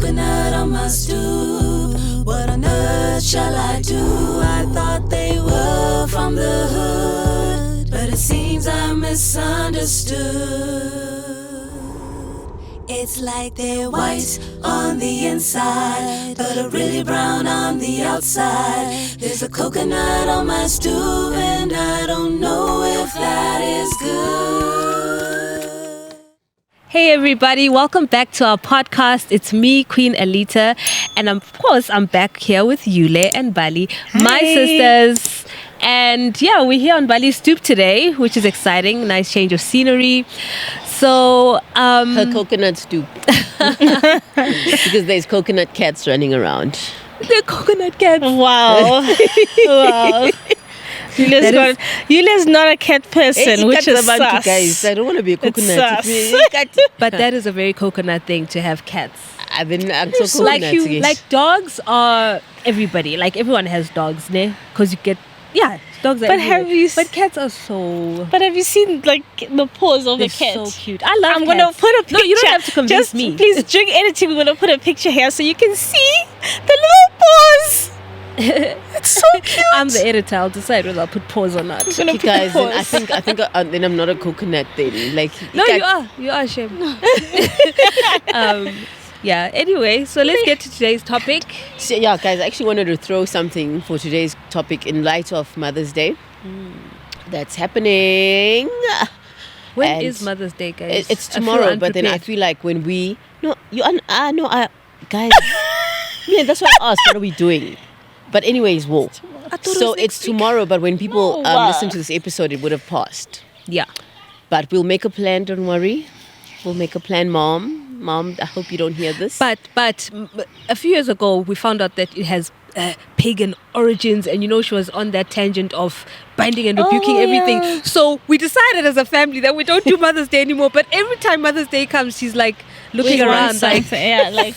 coconut on my stoop. What on earth shall I do? I thought they were from the hood, but it seems I misunderstood. It's like they're white on the inside, but are really brown on the outside. There's a coconut on my stoop, and I don't know if that is good. Hey everybody, welcome back to our podcast. It's me, Queen Alita, and of course I'm back here with Yule and Bali, my sisters. And yeah, we're here on Bali Stoop today, which is exciting. Nice change of scenery. So her coconut stoop. Because there's coconut cats running around. The coconut cats. Wow. Wow. Yulia's not a cat person, which is sus. Guys, I don't want to be a coconut. But that is a very coconut thing to have cats. I've been so coconut. Like dogs are everybody. Like everyone has dogs, ne? Because you get dogs are but cats are so... But have you seen like the paws of the cat? So cute. I love I'm cats. going to put a picture. No, you don't have to convince me. Please, during editing, we're going to put a picture here so you can see the little paws. It's so cute. I'm the editor. I'll decide whether I'll put paws or not. Okay, guys, then I think then I'm not a coconut then. Like no, you are Shem. Yeah, anyway, so let's get to today's topic. So, yeah, guys, I actually wanted to throw something for today's topic in light of Mother's Day. That's happening. When is Mother's Day, guys? It's tomorrow, but then I feel like when we... Guys, yeah, that's why I asked, what are we doing? But anyways, so it's tomorrow, but when people listen to this episode, it would have passed. Yeah. But we'll make a plan, don't worry. We'll make a plan, Mom, I hope you don't hear this. But a few years ago, we found out that it has pagan origins, and she was on that tangent of binding and rebuking everything. Yeah. So we decided as a family that we don't do Mother's Day anymore. But every time Mother's Day comes, she's like looking around, like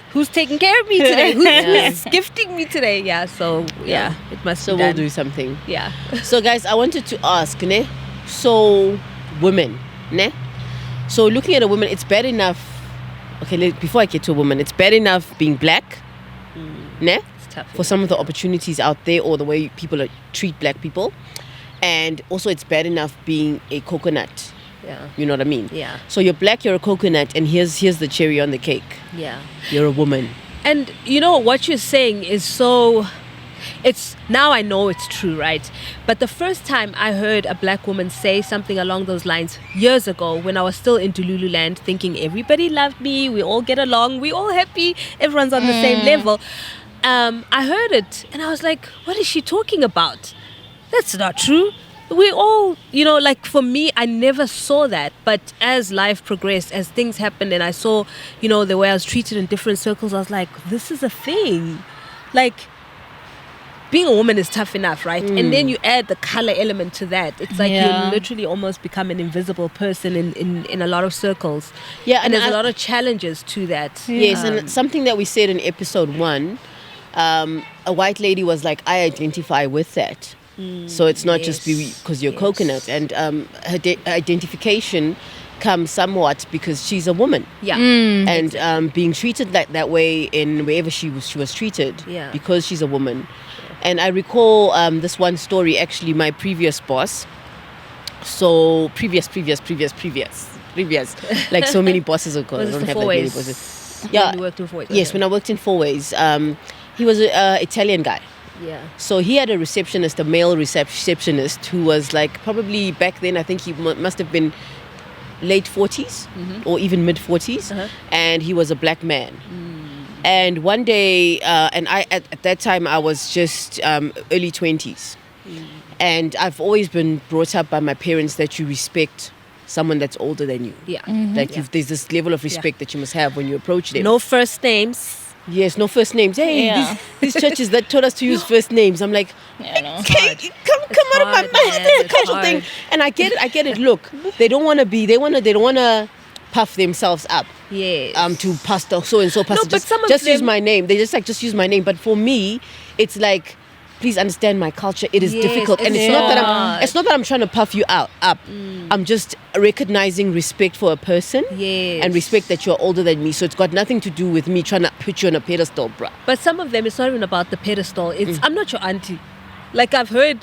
who's taking care of me today? Who's gifting me today? Yeah. So it must. So we'll do something. Yeah. So guys, I wanted to ask, ne? So women, ne? So looking at a woman, it's bad enough. Okay, before I get to a woman, it's bad enough being black, ne? It's tough, for some of the opportunities out there or the way people treat black people, and also it's bad enough being a coconut. Yeah. You know what I mean? Yeah. So you're black, you're a coconut, and here's the cherry on the cake. Yeah. You're a woman. And what you're saying is so... now I know it's true, right? But the first time I heard a black woman say something along those lines years ago, when I was still in Lululand, thinking everybody loved me, we all get along, we all happy, everyone's on the same level. I heard it and I was like, what is she talking about? That's not true. We all, like for me, I never saw that. But as life progressed, as things happened, and I saw, the way I was treated in different circles, I was like, this is a thing. Like, being a woman is tough enough, right? And then you add the color element to that. It's like you literally almost become an invisible person in a lot of circles. Yeah, and there's a lot of challenges to that. Yes, and something that we said in episode 1, a white lady was like, I identify with that. So it's not just because you're coconut. And her identification comes somewhat because she's a woman. Yeah. And being treated that way in wherever she was treated because she's a woman. And I recall this one story, actually, my previous boss. So previous. Like so many bosses ago. I don't have that many bosses. Yeah. When you worked in 4 ways. Yes, when I worked in 4 ways. He was an Italian guy. Yeah. So he had a male receptionist who was like probably back then, I think he must have been late 40s or even mid 40s. And he was a black man. And one day, and I at that time I was just early 20s. And I've always been brought up by my parents that you respect someone that's older than you. Yeah. There's this level of respect that you must have when you approach them. No first names. Yes, no first names. Hey, these churches that taught us to use first names. I'm like, come out of my mouth. It's a cultural thing. And I get it. Look, they don't want to puff themselves up. Yes. To pastor so and so pastor. No, but just use my name. They just use my name. But for me, it's like please understand my culture. It is Yes, difficult, and it's it's not that hard. it's not that I'm trying to puff you up. I'm just recognizing respect for a person, Yes. and respect that you're older than me. So it's got nothing to do with me trying to put you on a pedestal, bruh. But some of them, it's not even about the pedestal. It's I'm not your auntie. Like I've heard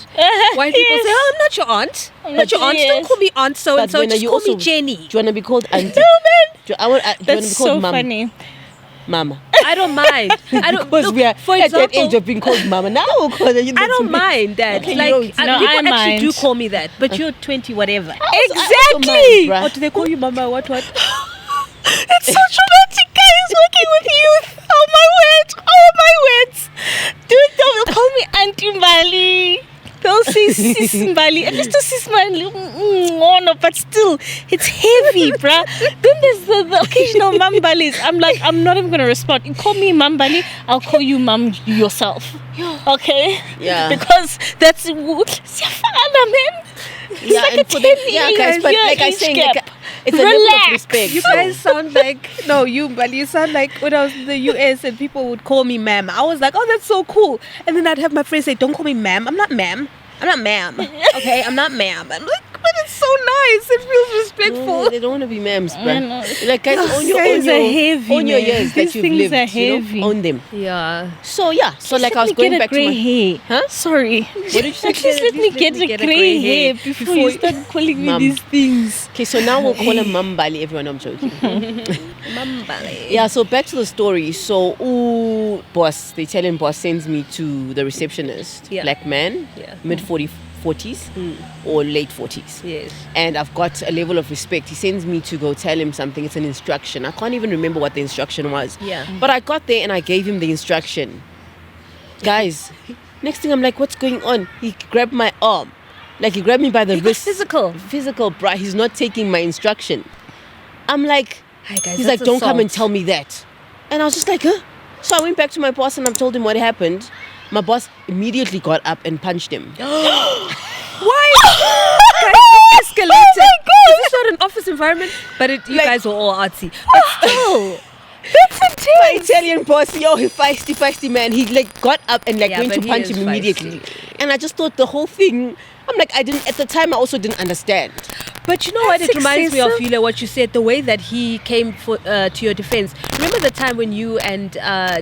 white people say, "Oh, I'm not your aunt. I'm not your aunt. Yes. Don't call me aunt so and But so. when are Just you call me also- Jenny." Do you want to be called auntie? No, man. Do you want to That's be called so mom? funny. Mama. I don't mind. I don't. Because Look, we are for at that example, age of being called mama. Now we'll call you. I don't mind that. Okay, Like you don't. No, people I actually mind. do call me that. But you're 20, whatever. Exactly. bruh. Or do they call you mama? What? It's so traumatic, guys, working with youth. Oh my words. Dude, they'll call me Auntie Mbali. They'll say Sis Mbali. At least to Sis Mbali. No, but still, it's heavy, bruh. Then there's the occasional Mambalis. I'm like, I'm not even going to respond. You call me Mambali, I'll call you Mam yourself. Okay? Yeah. Because that's Siyafana, man. It's like and a for them, 10 yeah, guys, but year like I age saying, gap. like, it's a level Relax. of respect. You guys sound like but you sound like when I was in the US and people would call me ma'am. I was like, oh, that's so cool. And then I'd have my friends say, don't call me ma'am. I'm not ma'am. Okay, I'm not ma'am. I'm like, but it's so nice. It feels respectful. No, they don't want to be ma'ams, I know. bruh. Like, guys, own Guys are heavy, own your man. years These that you've things lived. are You heavy. know, own them. Yeah. So yeah, so like I was Let me going get back a grey to my. hair. Huh? Sorry. What did you say? At least let me get a grey hair before you start calling me Mum. these things. Okay, so now we'll call her Mambali. Everyone, I'm joking. Mambale. Yeah, so back to the story. So, boss, the Italian boss sends me to the receptionist, Yeah. black man, Yeah. mid 40s or late 40s. Yes. And I've got a level of respect. He sends me to go tell him something. It's an instruction. I can't even remember what the instruction was. Yeah. But I got there and I gave him the instruction. Guys, next thing I'm like, what's going on? He grabbed my arm. Like he grabbed me by the He got wrist. physical. Physical, bruh. He's not taking my instruction. I'm like, Hi guys. he's like, that's don't come and assault. tell me that. And I was just like, huh? So I went back to my boss and I told him what happened. My boss immediately got up and punched him. Why? Guys, this escalated. Oh my god! Is this not an office environment? But you guys were all artsy. But still, that's intense. My Italian boss, he feisty man. He like got up and like Yeah, went but to he punch is him immediately. feisty. And I just thought the whole thing. I'm like, I didn't at the time. I also didn't understand. But you know what? That's It reminds me of excessive. Yula, what you said, the way that he came to your defense. Remember the time when you and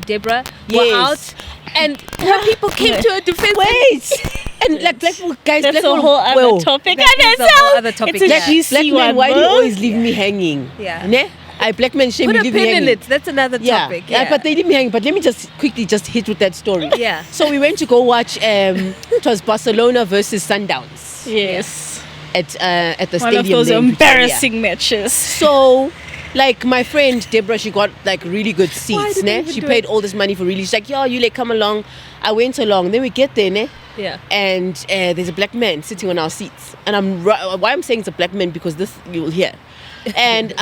Deborah were Yes. out and her people came to her defense? Wait. And like black people, guys, That's black a people, whole other well, topic. That And is a it's whole other topic, It's a yeah. juicy Black men, one. why do you bro. always leave me hanging? Yeah. Ne? I black men shame Put you a leave me pin in hanging. it. That's another topic. Yeah, but they leave me hanging. But let me just quickly hit with that story. Yeah. So we went to go watch. It was Barcelona versus Sundowns Yes. at the One stadium. of those there in Pretoria. embarrassing matches. So, like my friend Deborah, she got like really good Why seats. did Ne? they even She do paid it? all this money for really. She's like, yo, you like come along. I went along. Then we get there, ne? Yeah. And there's a black man sitting on our seats. And why I'm saying it's a black man because this you will hear. And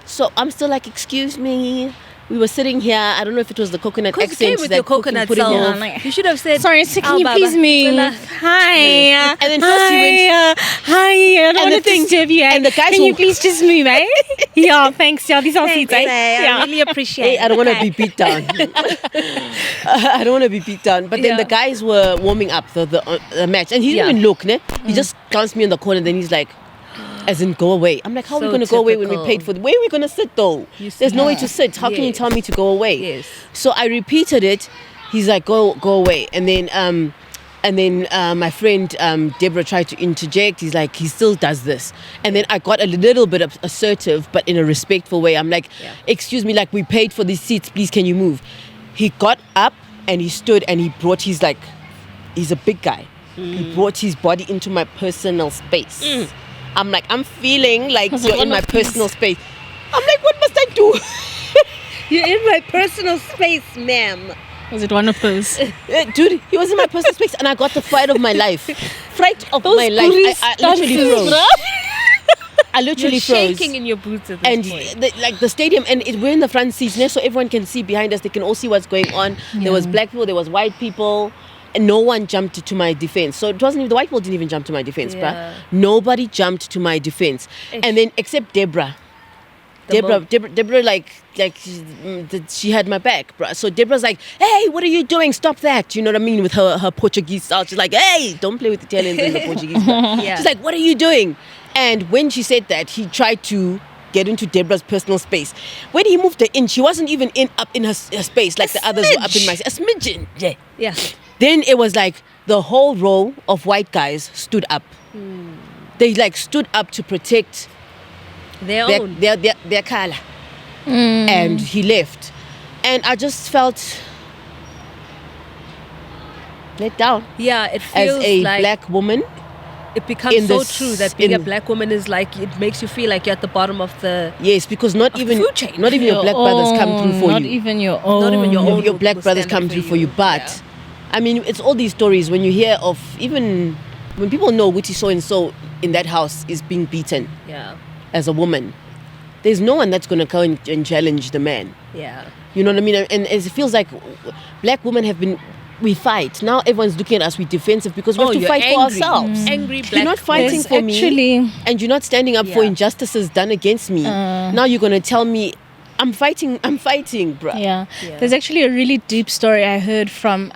so I'm still like, excuse me. We were sitting here. I don't know if it was the coconut Because accent came with that your cooking coconut put him salve. off. off. You should have said, Sorry, so can "Oh, you Baba, please me? Bella." Hi. And then first he went. Hi. I don't And the want to thing- disturb you. and the guys Can you who- please just move, eh? Yeah, thanks. Yeah, these are seats, eh? I Yeah. really appreciate Hey, it. I don't want to Okay. be beat down. I don't want to be beat down. But then Yeah. the guys were warming up the match. And he didn't Yeah. even look, ne? He just glanced me in the corner. Then he's like, as in, go away. I'm like, how are we So going to go away when we typical. paid for where are we going to sit though? You There's no see. way to sit. How can you Yes. tell me to go away? Yes. So I repeated it. He's like, go away. And then my friend Deborah tried to interject. He's like, he still does this. And then I got a little bit assertive, but in a respectful way. I'm like, Yeah. excuse me, like we paid for these seats. Please, can you move? He got up and he stood and he brought his like, he's a big guy. He brought his body into my personal space. I'm like, I'm feeling like you're in my personal space. I'm like, what must I do? You're in my personal space, ma'am. Was it one of those? Dude, he was in my personal space and I got the fright of my life. Fright of Those my life. goodies I literally stances, froze. bruh. I literally You're froze. shaking in your boots at this And point. the stadium, and we're in the front seats, so everyone can see behind us. They can all see what's going on. There was black people, there was white people, and no one jumped to my defense. So it wasn't even, the white people didn't even jump to my defense, Yeah. bruh. Nobody jumped to my defense. And then except Deborah. Deborah, she had my back, bruh. So Deborah's like, hey, what are you doing? Stop that. You know what I mean? With her Portuguese style. She's like, hey, don't play with Italians and the Portuguese style. Yeah. She's like, what are you doing? And when she said that, he tried to get into Deborah's personal space. When he moved her in, she wasn't even up in her space like the others were up in my space. A smidgen. Yeah. Yeah. Then it was like the whole row of white guys stood up. They like stood up to protect Their own. their color. And he left. And I just felt let down. Yeah, it As feels a like black woman. it becomes in so this- true that being a in- black woman is like, it makes you feel like you're at the bottom of the... Yes, because not the even food chain. your black brothers come through for not you. even your own. Not even your own. Your black will brothers stand up come through for you. But I mean, it's all these stories when you hear of, even when people know Witty so and so in that house is being beaten Yeah. as a woman. There's no one that's going to come and challenge the man. Yeah. You know what I mean? And it feels like black women we fight. Now everyone's looking at us, we're defensive because we have to you're fight for angry. ourselves. Angry black You're not fighting There's for me. actually- And you're not standing up for Yeah. injustices done against me. Now you're going to tell me, I'm fighting, bruh. Yeah. Yeah. There's actually a really deep story I heard from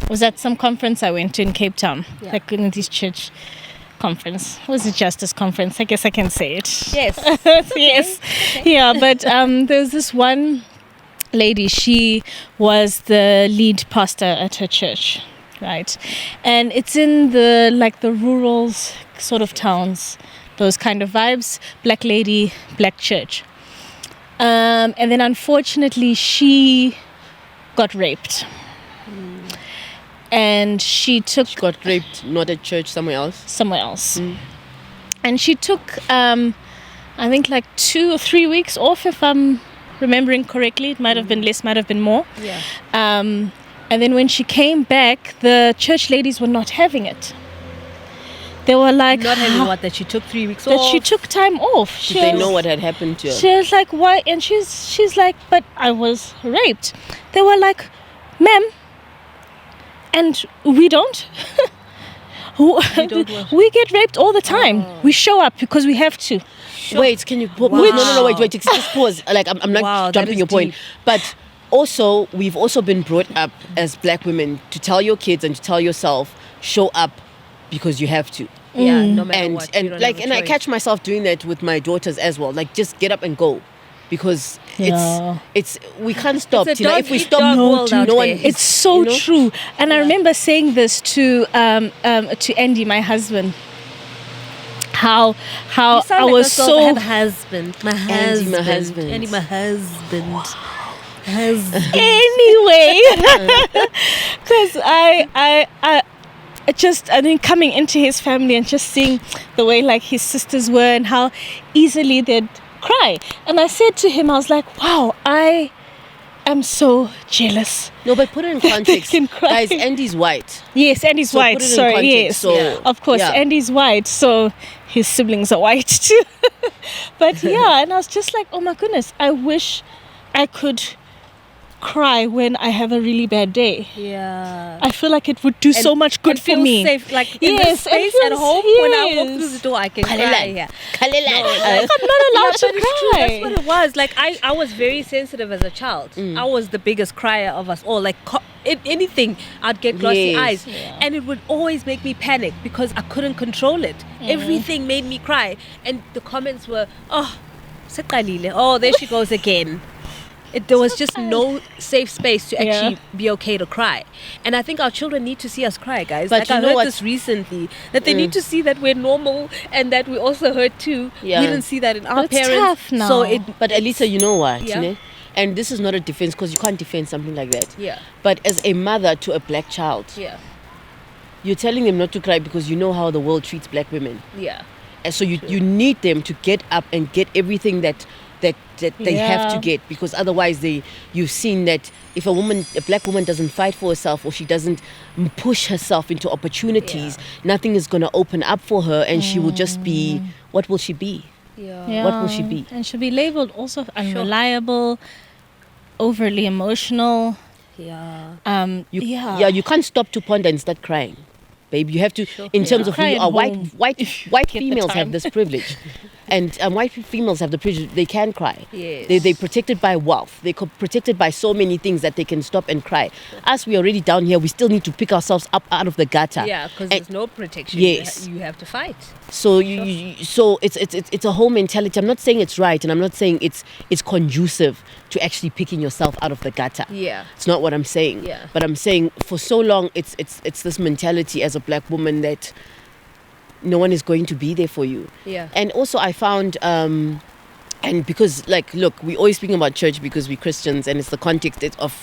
was at some conference I went to in Cape Town, like in this church conference. It was a justice conference. I guess I can say it. Yes. Yes. Yeah, but there's this one lady, she was the lead pastor at her church, right? And it's in the rural sort of towns, those kind of vibes, black lady, black church. And then unfortunately she got raped. And she took She got raped, not at church, somewhere else. And she took I think like 2 or 3 weeks off, if I'm remembering correctly. It might have been less, might have been more. Yeah. And then when she came back, the church ladies were not having it. They were like, Not having what, that she took 3 weeks that off. she took time off. Did they know what had happened to her? She was like, why? And she's like, but I was raped. They were like, ma'am, and we don't. don't what? We get raped all the time. We show up because we have to. Wait, can you pause? Wow. No, wait, just pause. Like, I'm not Wow, that jumping is your point. deep. But also, we've also been brought up as black women to tell your kids and to tell yourself, show up because you have to. Yeah, no matter And what. you don't like, have a and I choice. catch myself doing that with my daughters as well. Like, just get up and go. Because Yeah. it's we can't stop. It's a You know, dog if we eat stop, dog world out no one. there. It's so you know? true. And I remember saying this to Andy, my husband. How You I sound like was a girl so that had a husband. My Andy, my husband. Andy, my husband. Husband. anyway, because I just, I think coming into his family and just seeing the way like his sisters were and how easily they'd cry, and I said to him, I was like, wow, I am so jealous. No, but put it in They context, can cry. guys. Andy's white. Yes, Andy's So white. put it in Sorry, context, yes, so, of course, yeah. Andy's white, so his siblings are white too. But yeah, and I was just like, oh my goodness, I wish I could cry when I have a really bad day. Yeah. I feel like it would do so much good and for feel me. safe. Like in Yes, this space it at feels- home, when I walk yes. through the door, I can Khalela. cry. Yeah. Khalela. I'm not allowed to but it's true. cry. That's what it was. Like I was very sensitive as a child. I was the biggest crier of us all. Like anything, I'd get glossy Yes. eyes, and it would always make me panic because I couldn't control it. Everything made me cry, and the comments were, "Oh, seqalile. Oh, there she goes again." There was just no safe space to actually be okay to cry. And I think our children need to see us cry, guys. But Like you I know heard what? this recently, that they need to see that we're normal and that we also hurt too. Yeah. We didn't see that in our It's parents. tough now. So it, But Elisa, you know what? Yeah. Ne? And this is not a defense because you can't defend something like that. yeah, But as a mother to a black child, yeah, you're telling them not to cry because you know how the world treats black women. yeah. And so you need them to get up and get everything that they have to Yeah. get, because otherwise you've seen that if a black woman doesn't fight for herself, or she doesn't push herself into opportunities, nothing is going to open up for her, and she will just be, what will she be? Yeah. What will she be? And she'll be labeled also unreliable, overly emotional. Yeah. You can't stop to ponder and start crying. babe. You have to, in terms of who Cry you at are. home White if you white get the females have time. this privilege, and white females have the privilege. They can cry. Yes. They're protected by wealth. They're protected by so many things that they can stop and cry. Us, we already down here. We still need to pick ourselves up out of the gutter. Yeah, because And- there's no protection. Yes. You have to fight. So so it's a whole mentality. I'm not saying it's right, and I'm not saying it's conducive to actually picking yourself out of the gutter. Yeah. It's not what I'm saying. Yeah. But I'm saying for so long it's this mentality as a black woman that no one is going to be there for you. Yeah. And also I found and because like look, we always speaking about church because we're Christians, and it's the context of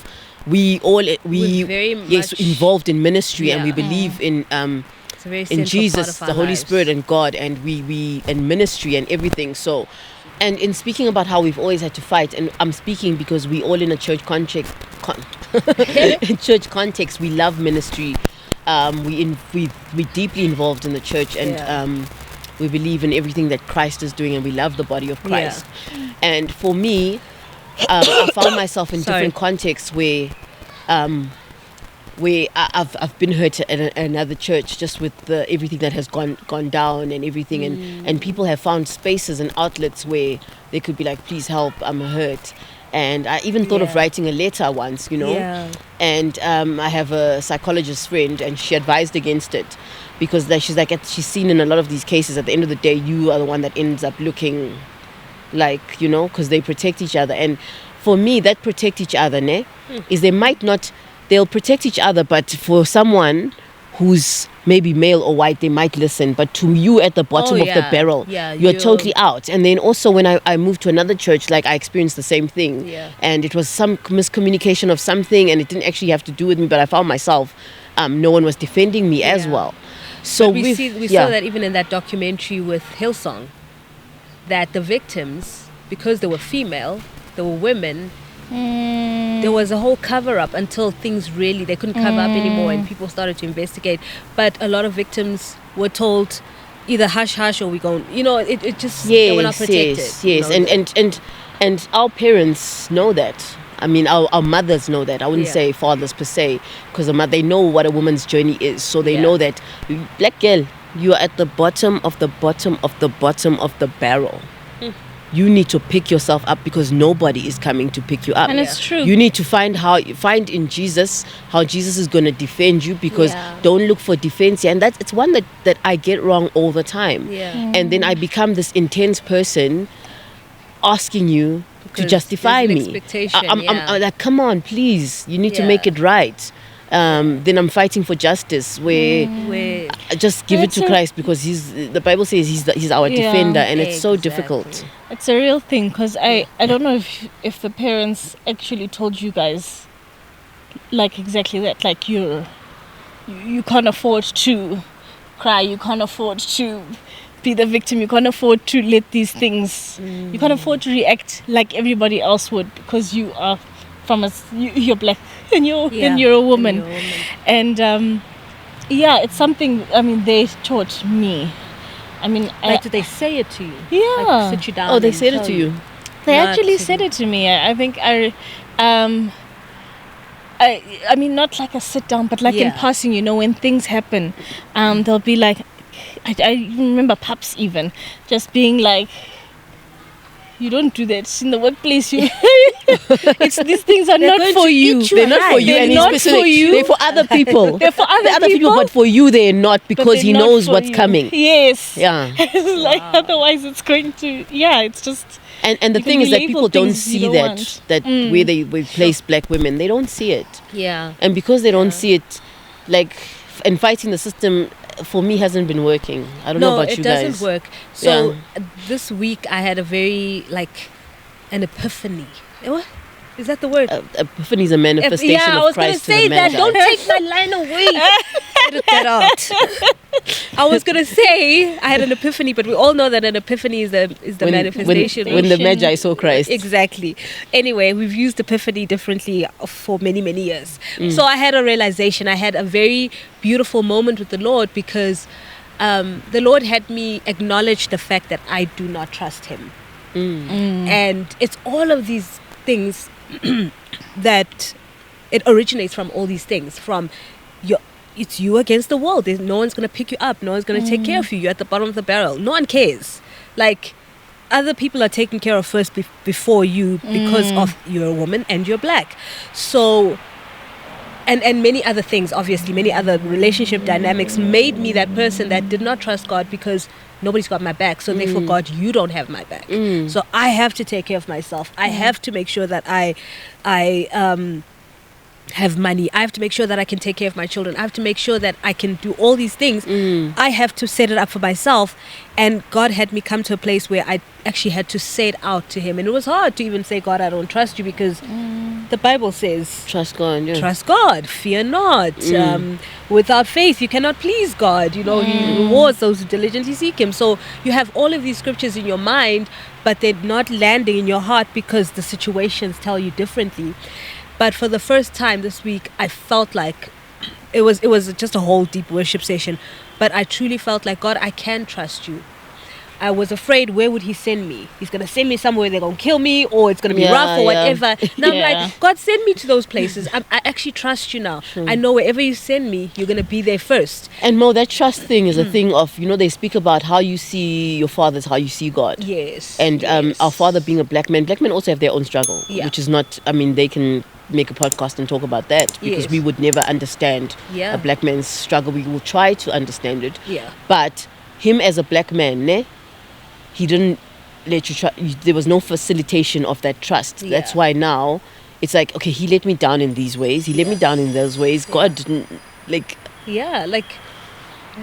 we We're very yes much- involved in ministry, and we Yeah. believe in It's a very central in Jesus, part of our the Holy lives. Spirit, and God, and we and ministry and everything. So, and in speaking about how we've always had to fight, and I'm speaking because we all in a church context. In church context, we love ministry. We deeply involved in the church, and Yeah. we believe in everything that Christ is doing, and we love the body of Christ. And for me, I found myself in Sorry. different contexts where I've been hurt at another church just with everything that has gone down and everything, and people have found spaces and outlets where they could be like, please help, I'm hurt. And I even thought of Yeah. writing a letter once, Yeah. and I have a psychologist friend, and she advised against it because she's seen in a lot of these cases, at the end of the day, you are the one that ends up looking like, because they protect each other. And for me, that protect each other, is they'll protect each other, but for someone who's maybe male or white, they might listen, but to you at the bottom Oh, of the yeah. barrel, Yeah, you're you're- totally out. And then also when I moved to another church, like I experienced the same thing, Yeah. and it was some miscommunication of something, and it didn't actually have to do with me, but I found myself no one was defending me as Yeah. well. So But we yeah. saw that even in that documentary with Hillsong, that the victims, because they were female, they were women, there was a whole cover-up until things really, they couldn't cover up anymore, and people started to investigate. But a lot of victims were told either hush hush, or we go, it just, they were not protected. Yes. And our parents know that. I mean, our mothers know that. I wouldn't Yeah. say fathers per se, because they know what a woman's journey is. So they Yeah. know that, black girl, you are at the bottom of the bottom of the bottom of the barrel. You need to pick yourself up, because nobody is coming to pick you up. And it's true. You need to find in Jesus how Jesus is going to defend you, because Yeah. don't look for defense. And it's one that I get wrong all the time. Yeah. And then I become this intense person asking you to Because justify there's an me. expectation, I'm yeah. like, come on, please. You need to Yeah. make it right. Then I'm fighting for justice, where Where I just give it It's to a- Christ, because the Bible says he's our Yeah. defender, and it's so Exactly. difficult. It's a real thing, because I don't know if the parents actually told you guys like exactly that, like you can't afford to cry, you can't afford to be the victim, you can't afford to let these things, you can't afford to react like everybody else would, because you are you're black and you're a woman. And it's something, I mean, they taught me. I mean, like, did they say it to you? Yeah. Like, sit you down. Oh, they and said it tell to you. They Not actually to- said it to me. I think I mean, not like a sit down, but like in Yeah. passing, when things happen, they'll be like, I remember Paps even just being like, you don't do that in the workplace. These things are They're not going for to you. eat you They're not for you, They're and not it's for you. They're for other people. They're for other people, but for you they're not, but because they're he not knows for what's you. coming. Yes. Yeah. It's like, otherwise it's going to, it's just. And the You thing can is that label people don't things you see don't that want. that where they place black women, they don't see it. Yeah. And because they don't see it, like, and fighting the system, for me, hasn't been working. I don't know about you guys. it doesn't work. So this week I had a very, an epiphany. What? Is that the word? Epiphany is a manifestation I of was going to Christ to say the that. Magi. Don't take my line away. Edit that out. I was going to say I had an epiphany, but we all know that an epiphany is the manifestation. when the Magi saw Christ. Exactly. Anyway, we've used epiphany differently for many, many years. So I had a realization. I had a very beautiful moment with the Lord, because the Lord had me acknowledge the fact that I do not trust Him. And it's all of these things that it originates from, all these things, from it's you against the world. No one's going to pick you up. No one's going to take care of you. You're at the bottom of the barrel. No one cares. Like, other people are taken care of first before you because of you're a woman and you're black. So, and many other things, obviously, many other relationship dynamics made me that person that did not trust God because nobody's got my back. So therefore, God, you don't have my back. So I have to take care of myself. I have to make sure that I have money. I have to make sure that I can take care of my children. I have to make sure that I can do all these things. I have to set it up for myself. And God had me come to a place where I actually had to say it out to him. And it was hard to even say, God, I don't trust you, because the Bible says, Trust God. Yeah. trust God, fear not. Without faith, you cannot please God. You know, he rewards those who diligently seek him. So you have all of these scriptures in your mind, but they're not landing in your heart because the situations tell you differently. But for the first time this week, I felt like it was just a whole deep worship session. But I truly felt like, God, I can trust you. I was afraid, where would he send me? He's going to send me somewhere they're going to kill me, or it's going to be rough or whatever. Now I'm like, God, send me to those places. I actually trust you now. I know wherever you send me, you're going to be there first. And Mo, that trust thing is a thing of, they speak about how you see your father is how you see God. Yes. And our father being a black man also have their own struggle, which is not, they can make a podcast and talk about that, because we would never understand a black man's struggle. We will try to understand it. But him as a black man, he didn't let you try. There was no facilitation of that trust. That's why now it's like, okay, he let me down in these ways, he let me down in those ways. God didn't, like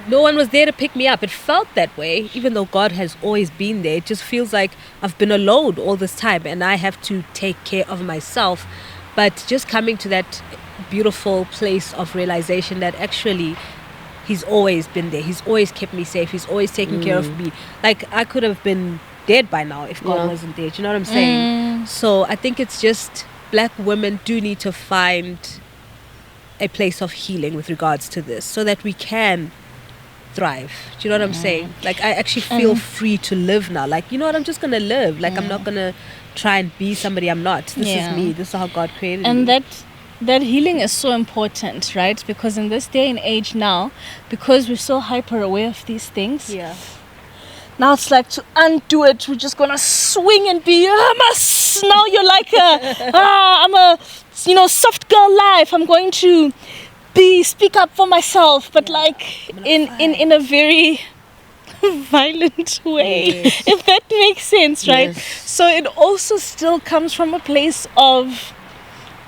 no one was there to pick me up. It felt that way, even though God has always been there. It just feels like I've been alone all this time and I have to take care of myself. But just coming to that beautiful place of realization that actually he's always been there. He's always kept me safe. He's always taken care of me. Like, I could have been dead by now if God wasn't there. Do you know what I'm saying? So I think it's just black women do need to find a place of healing with regards to this, so that we can thrive. Do you know what I'm saying? Like, I actually feel free to live now. Like, you know what? I'm just going to live. Like, I'm not going to try and be somebody I'm not. This is me. This is how God created me. And that healing is so important, right? Because in this day and age now, because we're so hyper aware of these things, now it's like, to undo it, we're just gonna swing and be now you're like I'm a soft girl life. I'm going to speak up for myself, but like in a very violent way, if that makes sense, right? So it also still comes from a place of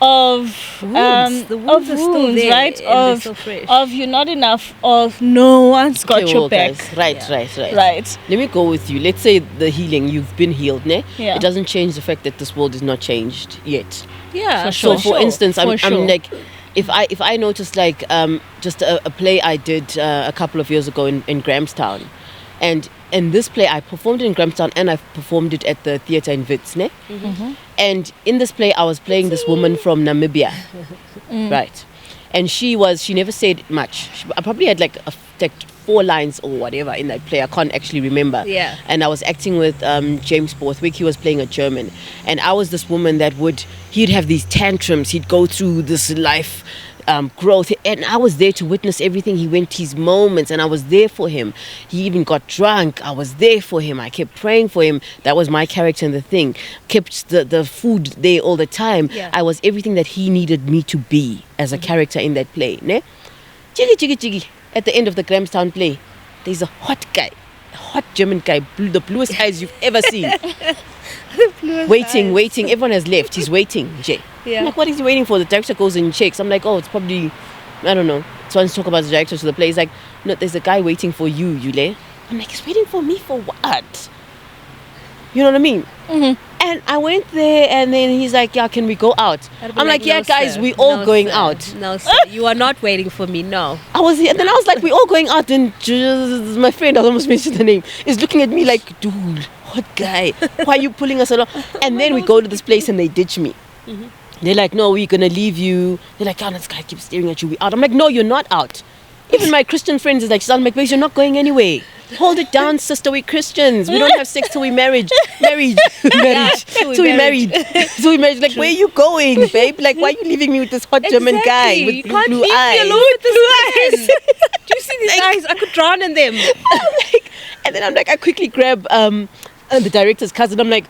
wounds, right? Of you're not enough, of no one's got your back. Guys. Right. Let me go with you. Let's say the healing, you've been healed, ne? It doesn't change the fact that this world is not changed yet. For instance, I'm like, if I noticed, like, just a play I did a couple of years ago in Grahamstown, and in this play I performed it in Grahamstown and I performed it at the theatre in Wits, ne? And in this play I was playing this woman from Namibia, right? And she never said much. I probably had like 4 lines or whatever in that play. I can't actually remember. And I was acting with James Borthwick. He was playing a German, and I was this woman that he'd have these tantrums. He'd go through this life growth, and I was there to witness everything. He went his moments and I was there for him. He even got drunk. I was there for him. I kept praying for him. That was my character in the thing. Kept the food there all the time. I was everything that he needed me to be as a character in that play, ne? Jiggy. At the end of the Grahamstown play, there's a hot German guy, the bluest eyes you've ever seen. Waiting. Everyone has left. He's waiting, Jay. I'm like, what is he waiting for? The director goes and checks. I'm like, oh, it's probably, I don't know. So I talk about the director to the play. He's like, no, there's a guy waiting for you, Yule. I'm like, he's waiting for me for what? You know what I mean? And I went there, and then he's like, yeah, can we go out? I'm like, yeah, guys, we all going out. No, sir, you are not waiting for me, no. I was here, then I was like, we all going out, and just, my friend, I almost mentioned the name, is looking at me like, dude, what guy? Why are you pulling us along? And then we go to this place, and they ditch me. They're like, no, we're going to leave you. They're like, oh, this guy keeps staring at you. We're out. I'm like, no, you're not out. Even my Christian friends is like, I'm like, you're not going anyway. hold it down, sister. We're Christians. We don't have sex till we married. Till we married. Like, where are you going, babe? Like, why are you leaving me with this hot German guy with You can't blue leave me eyes? alone with this man. Do you see these eyes? I could drown in them. And then I'm like, I quickly grab the director's cousin. I'm like,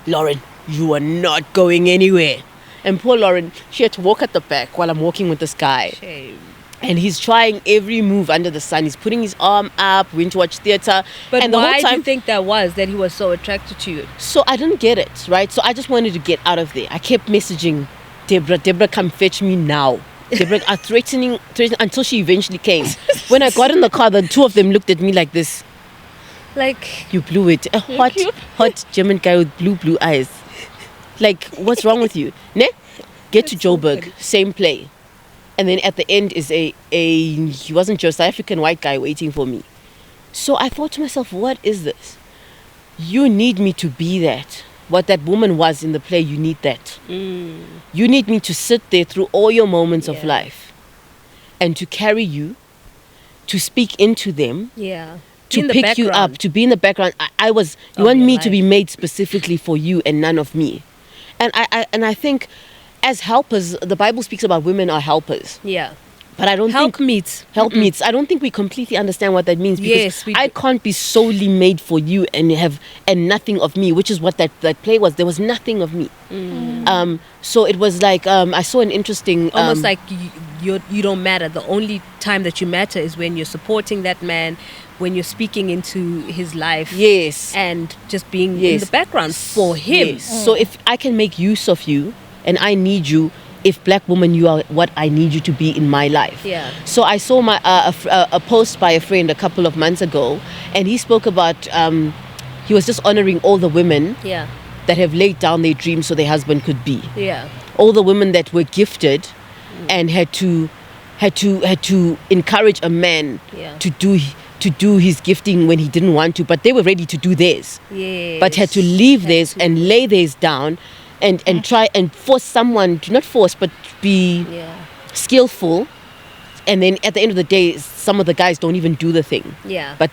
Lauren, you are not going anywhere. And poor Lauren, she had to walk at the back while I'm walking with this guy. Shame. And he's trying every move under the sun. He's putting his arm up. We went to watch theater. But and the why whole do time, you think that was, that he was so attracted to you? So I didn't get it, right? So I just wanted to get out of there. I kept messaging Deborah, come fetch me now. Deborah, threatening until she eventually came. When I got in the car, the two of them looked at me like this. Like, You blew it. A hot German guy with blue eyes. Like, what's wrong with you? Ne? Get to Joburg, same play. And then at the end is he wasn't just South African white guy waiting for me. So I thought to myself, what is this? You need me to be that. What that woman was in the play, you need that. You need me to sit there through all your moments of life and to carry you, to speak into them. yeah. To In the pick you up, background. to be in the background. I was, you Of want your me to be life. made specifically for you and none of me. And I think as helpers, the Bible speaks about women are helpers. Yeah. But I don't Help think meets. helpmeets. I don't think we completely understand what that means, because Yes, we I do. can't be solely made for you and nothing of me, which is what that play was. There was nothing of me. So it was like I saw an interesting Almost like you don't matter. The only time that you matter is when you're supporting that man, when you're speaking into his life. yes. And just being in Yes. the background for him. Yes. So if I can make use of you and I need you, if black woman, you are what I need you to be in my life. Yeah. So I saw a post by a friend a couple of months ago, and he spoke about he was just honoring all the women Yeah. that have laid down their dreams so their husband could be. Yeah. All the women that were gifted and had to encourage a man Yeah. to do his gifting when he didn't want to, but they were ready to do theirs. Yes. But had to leave Had theirs to. and lay theirs down and try and force someone to, not force, but be Yeah. skillful. And then at the end of the day, some of the guys don't even do the thing. Yeah. But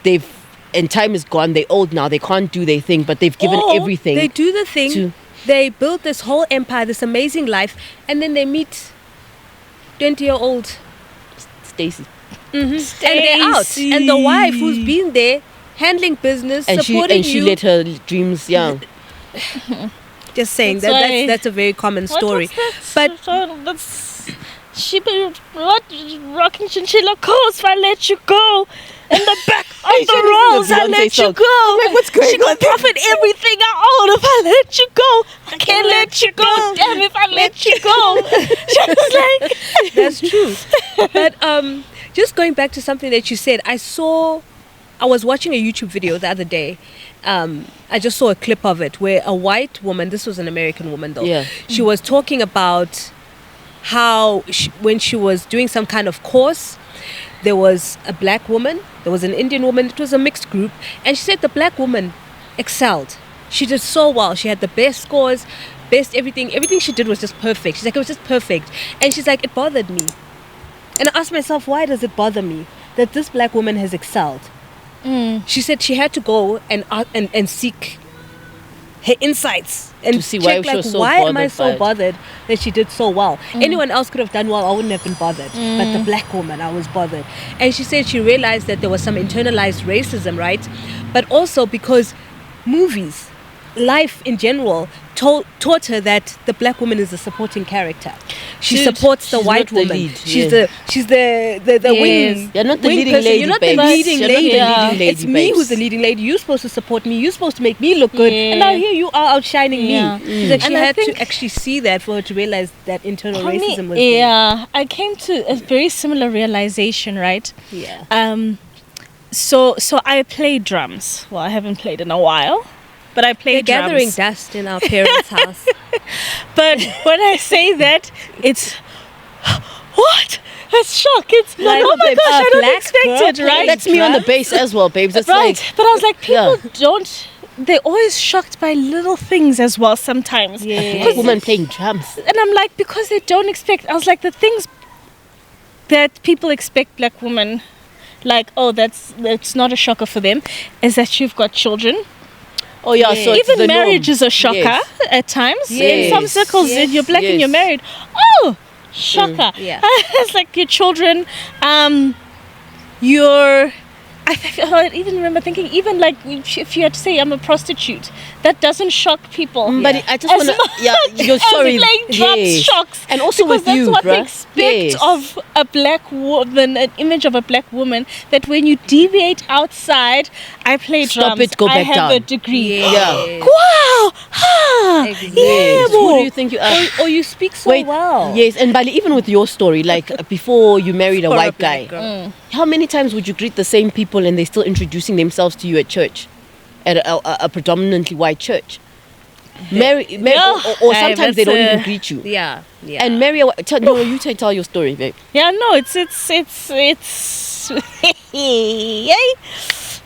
and time is gone, they're old now, they can't do their thing, but they've given Or everything. They do the thing. to- They build this whole empire, this amazing life, and then they meet 20-year-old Stacy. and they're out. And the wife who's been there handling business, And supporting she you. let her dreams, yeah. Just saying That's why- that's a very common story. But But that's she been rocking chinchilla coats. If I let you go in the back of Hey, the this is rolls, a I Beyonce let you song. go. Like, what's going she gonna on there? profit everything I own if I let you go. I can't let you go. Damn, if I let you go. She was like, that's true. But just going back to something that you said, I was watching a YouTube video the other day. I just saw a clip of it where a white woman, this was an American woman though, Yeah. she was talking about how when she was doing some kind of course, there was a black woman, there was an Indian woman, it was a mixed group, and she said the black woman excelled. She did so well. She had the best scores, best everything she did was just perfect. She's like, it was just perfect. And she's like, it bothered me. And I asked myself, why does it bother me that this black woman has excelled? She said she had to go and seek her insights and To see why check, she was so why am I bothered by so it. bothered that she did so well? Anyone else could have done well, I wouldn't have been bothered. But the black woman, I was bothered. And she said she realized that there was some internalized racism, right? But also because movies, life in general, taught her that the black woman is a supporting character. She Dude, supports the she's white not the woman. lead, She's yeah. the wing. You're not the wing leading person. lady, You're not babes. the leading You're not lady. the leading lady, It's me babes. who's the leading lady. You're supposed to support me. You're supposed to make me look good. And now here you are outshining Yeah. me. She's like, she And I had to think- actually see that for her to realize that internal for me, racism was there. yeah, I came to a very similar realization, right? Yeah. So I play drums. Well, I haven't played in a while, but I play They're drums. gathering dust in our parents' house. But when I say that, it's what? It's shock. It's Like, oh my a gosh, I don't black expect girl it, right? playing That's me on the drums? bass as well, babes. That's right. like, But I was like, people Yeah. don't. They're always shocked by little things as well sometimes. Yeah. black woman playing drums. And I'm like, because they don't expect. I was like, the things that people expect black women, like, oh, that's not a shocker for them, is that you've got children. Oh yeah, so it's Even the marriage norm. is a shocker Yes. at times. In Yes. some circles, Yes. you're black and Yes. you're married. Oh, shocker. Yeah. It's like your children, your... I even remember thinking, even like if you had to say I'm a prostitute, that doesn't shock people. But I just As want to, much yeah, you're as sorry. playing drums Yes. shocks. And also because with that's you, what they bruh. expect Yes. of a black woman, an image of a black woman, that when you deviate outside, I play Stop drums, it, go I back have down. a degree. Yeah. Wow! Ha! Exactly. Yeah, Who bo. do you think you are? Or you speak so well. Yes, and Bali, even with your story, like before you married a For a white black guy, girl. how many times would you greet the same people and they're still introducing themselves to you at church, at a predominantly white church? Mary, Yeah. or Hey, sometimes they that's, don't even greet you. Yeah. Yeah. And marry tell your story, babe. Yeah, no, it's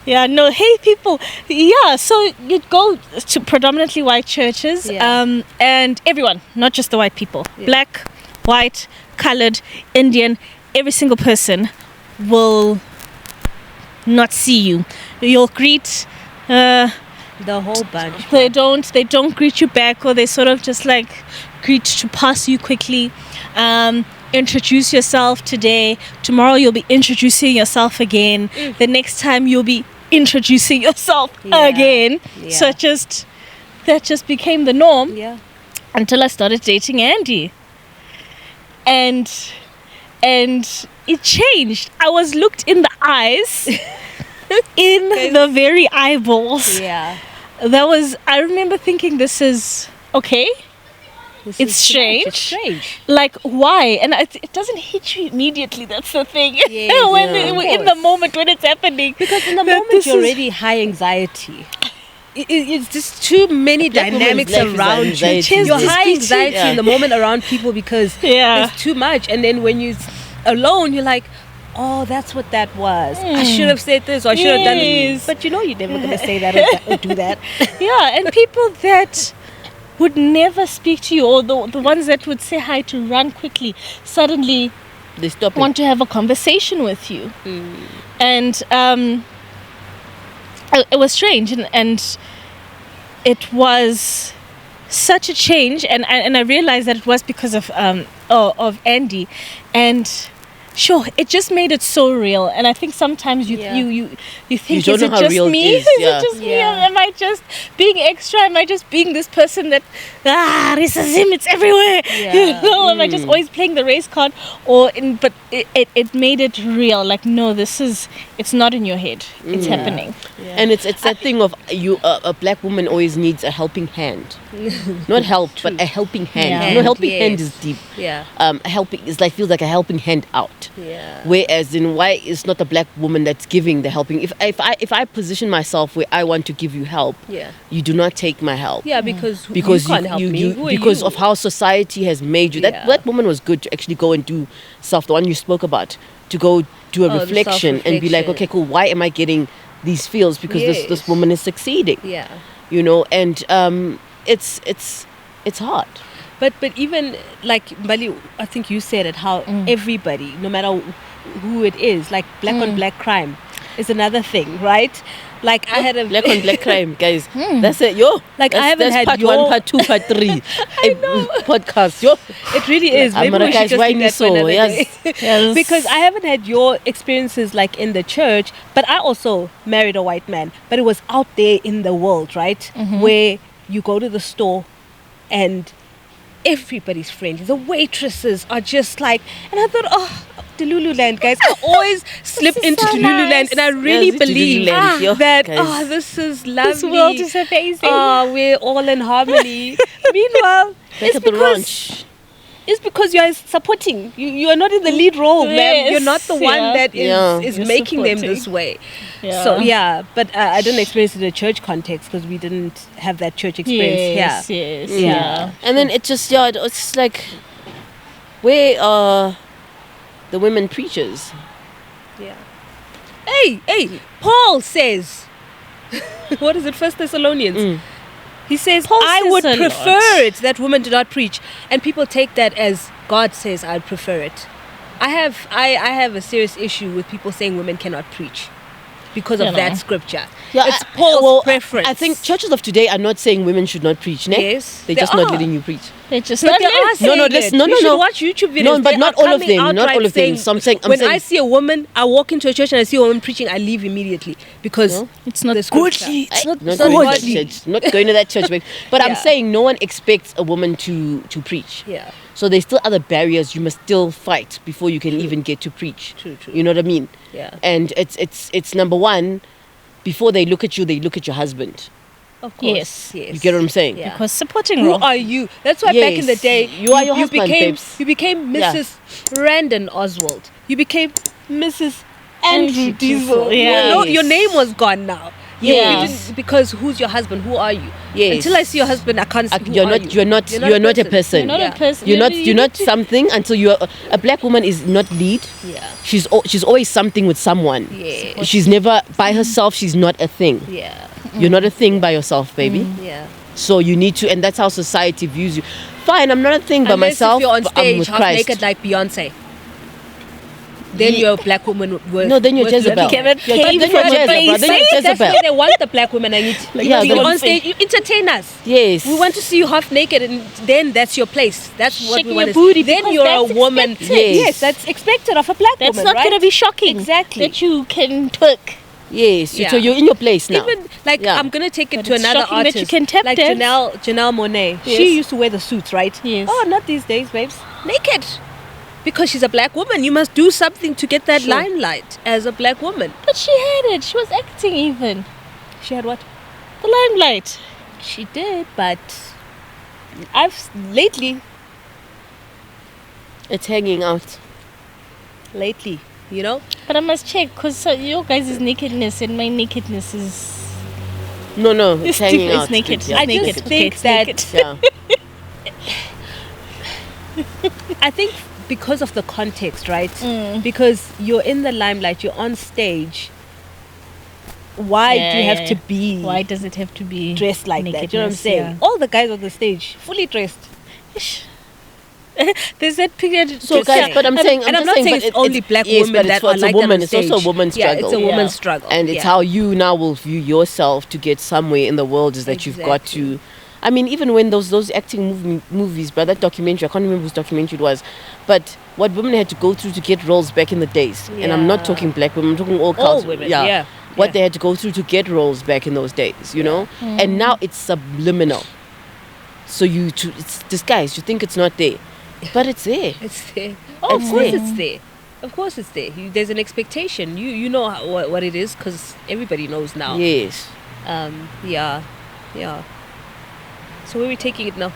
yeah, no, hey people. Yeah, so you'd go to predominantly white churches, Yeah. and everyone, not just the white people, black, white, colored, Indian, every single person will not see you. You'll greet the whole bunch. they don't greet you back, or they sort of just like greet to pass you quickly. Introduce yourself today, tomorrow you'll be introducing yourself again, the next time you'll be introducing yourself Yeah. again. So Yeah. that just became the norm Yeah. until I started dating Andy, and it changed. I was looked in the eyes, in the very eyeballs. Yeah. I remember thinking, this is okay. This It's is too much. strange. It's strange. Like, why? And it doesn't hit you immediately. That's the thing. Yes, when yeah, of in the course. moment when it's happening. Because in the that moment this you're is- already high anxiety. It's just too many Black woman's dynamics life is around you. anxiety. You're Just high be too- anxiety Yeah. in the moment around people because Yeah. it's too much. And then when you're alone, you're like, oh, that's what that was. I should have said this or I should have done Yes. this. But you know you're never going to say that or do that. Yeah, and people that would never speak to you, or the ones that would say hi to run quickly, suddenly They stop it. want to have a conversation with you. And it was strange, and it was such a change, and I realized that it was because of Andy, and sure, it just made it so real. And I think sometimes you Yeah. you think, don't is know it how just real it me? is, Is yeah. it just me? Yeah. Am I just being extra? Am I just being this person that racism, it's everywhere? Yeah. You know, am I just always playing the race card? But it made it real. Like, no, it's not in your head. It's happening. And it's that thing of you. A black woman always needs a helping hand, not help, but a helping hand. Yeah. You know, helping hand Yes. is deep. Yeah. Helping is like feels like a helping hand out. Yeah. Whereas in why it's not a black woman that's giving the helping. If I position myself where I want to give you help, Yeah. you do not take my help. Yeah, because Because you can't help me. Who are because you? of how society has made you. Yeah. That woman was good to actually go and do the one you spoke about, to go do a Oh, the reflection and be like, self-reflection. okay, cool, why am I getting these feels? Because this Yes. woman is succeeding. Yeah. You know, and it's hard. But even like Bali, I think you said it, how everybody, no matter who it is, like black on black crime is another thing, right? Like I had a Black on black crime, guys. That's it, yo. Like, I That's- haven't that's had part your- 1, part 2, part 3. Podcast, yo. It really is. Maybe we America should is just why leave me that for so, another yes. day. Yes. Because I haven't had your experiences like in the church, but I also married a white man. But it was out there in the world, right? Where you go to the store and everybody's friendly. The waitresses are just like, and I thought, oh, the Lululand guys. I always slip is into so Lululand, nice. and I really Yes, it's believe Lululand, yo, that guys. this is lovely. This world is amazing. We're all in harmony. Meanwhile, Back at the ranch. it's because you are supporting. You are not in the lead role, ma'am. Yes, You're not the one yeah. that is, Yeah. is You're making them supporting. this way. Yeah. So yeah, but I didn't experience it in a church context because we didn't have that church experience Yes, here. yes, Yeah. yeah. And then it just, it's like, where are the women preachers? Yeah. Hey, Paul says, what is it? 1 Thessalonians. He says, Paul I says would a prefer lot. it that women do not preach. And people take that as God says I'd prefer it. I have a serious issue with people saying women cannot preach because of that scripture. Yeah, it's Paul's preference. I think churches of today are not saying women should not preach. Ne? Yes, they're they just not are. letting you preach. They just But not they are let- saying listen, it. You should watch YouTube videos. No, but They not are all of coming them. Not outright all of them. saying- So I'm saying, when I see a woman, I walk into a church and I see a woman preaching, I leave immediately because No? It's not the scripture. godly. It's not not so going to that godly. church. Not going to that church. But I'm Yeah. saying no one expects a woman to preach. Yeah. So there's still other barriers you must still fight before you can even get to preach. True. You know what I mean? Yeah. And it's number one, before they look at you, they look at your husband. Of course. Yes. You get what I'm saying? Yeah. Because supporting Who role. are you? That's why back in the Yes. day, You are your husband, became babes. you became Yeah. Mrs. Randon Oswald. You became Mrs. Andrew Andrew Diesel. Diesel, yeah. No, your name was gone now. Yes. You didn't- because who's your husband? Who are you? Yes. Until I see your husband, I can't see who You're are not. you. You're not. You're not a person. You're not Yeah. a person. You're not. You You're need not to- something until you're a black woman is not lead. Yeah. She's always something with someone. Yeah. She's never by herself. She's not a thing. Yeah. You're not a thing by yourself, baby. Yeah. So you need to, and that's how society views you. Fine, I'm not a thing by Unless myself. if you're on but I'm stage with half Christ. naked like Beyonce. Then Ye- you're a black woman with No, then you're with Jezebel. living- Kevin Yeah, came then you're from a Jezebel, place. bro. Then you're That's Jezebel. why they want the black women. I need Yeah, you're but- on stage. You entertain us. Yes. We want to see you half naked, and then that's your place. That's what Shaking we want your to booty see. Then because you're a that's woman. expected. Yes. That's expected of a black That's woman. not right? going to be shocking. Exactly. That you can twerk. Yes. Yeah. So you're in your place now. Even like Yeah. I'm gonna take it But to it's another shocking that artist, you can tap like dance. Janelle Monáe. Yes. She used to wear the suits, right? Yes. Oh, not these days, babes. Naked, because she's a black woman. You must do something to get that Sure. limelight as a black woman. But she had it. She was acting even. She had what? The limelight. She did, but I've lately, It's hanging out. you know. But I must check because your guys' nakedness and my nakedness is... No, it's It's hanging different. out. It's naked. Yeah. I It's naked. just Okay, think it's that naked. Yeah. I think because of the context, right? Mm. Because you're in the limelight, you're on stage. Why do you have to be Why does it have to be dressed like that? You know what I'm nakedness? saying? Yeah. All the guys on the stage, fully dressed. There's that period. So guys, but I'm saying, and I'm just not saying but it's it- only black yes, women but that it's are like a woman. that on It's also a stage. woman's Yeah, struggle. it's a woman's Yeah. struggle. And it's yeah. how you now will view yourself to get somewhere in the world is that you've got Exactly. to. I mean, even when those acting movies, but that documentary, I can't remember whose documentary it was, but what women had to go through to get roles back in the days. And I'm not Yeah. talking black women, I'm talking all all cultures. women. Yeah. What Yeah. they had to go through to get roles back in those days, you know? And now it's subliminal. So it's disguised. You think it's not there. But it's there. It's there. Oh, of It's course there. it's there. Of course it's there. There's an expectation. You know what it is because everybody knows now. Yes. Yeah. So where are we taking it now?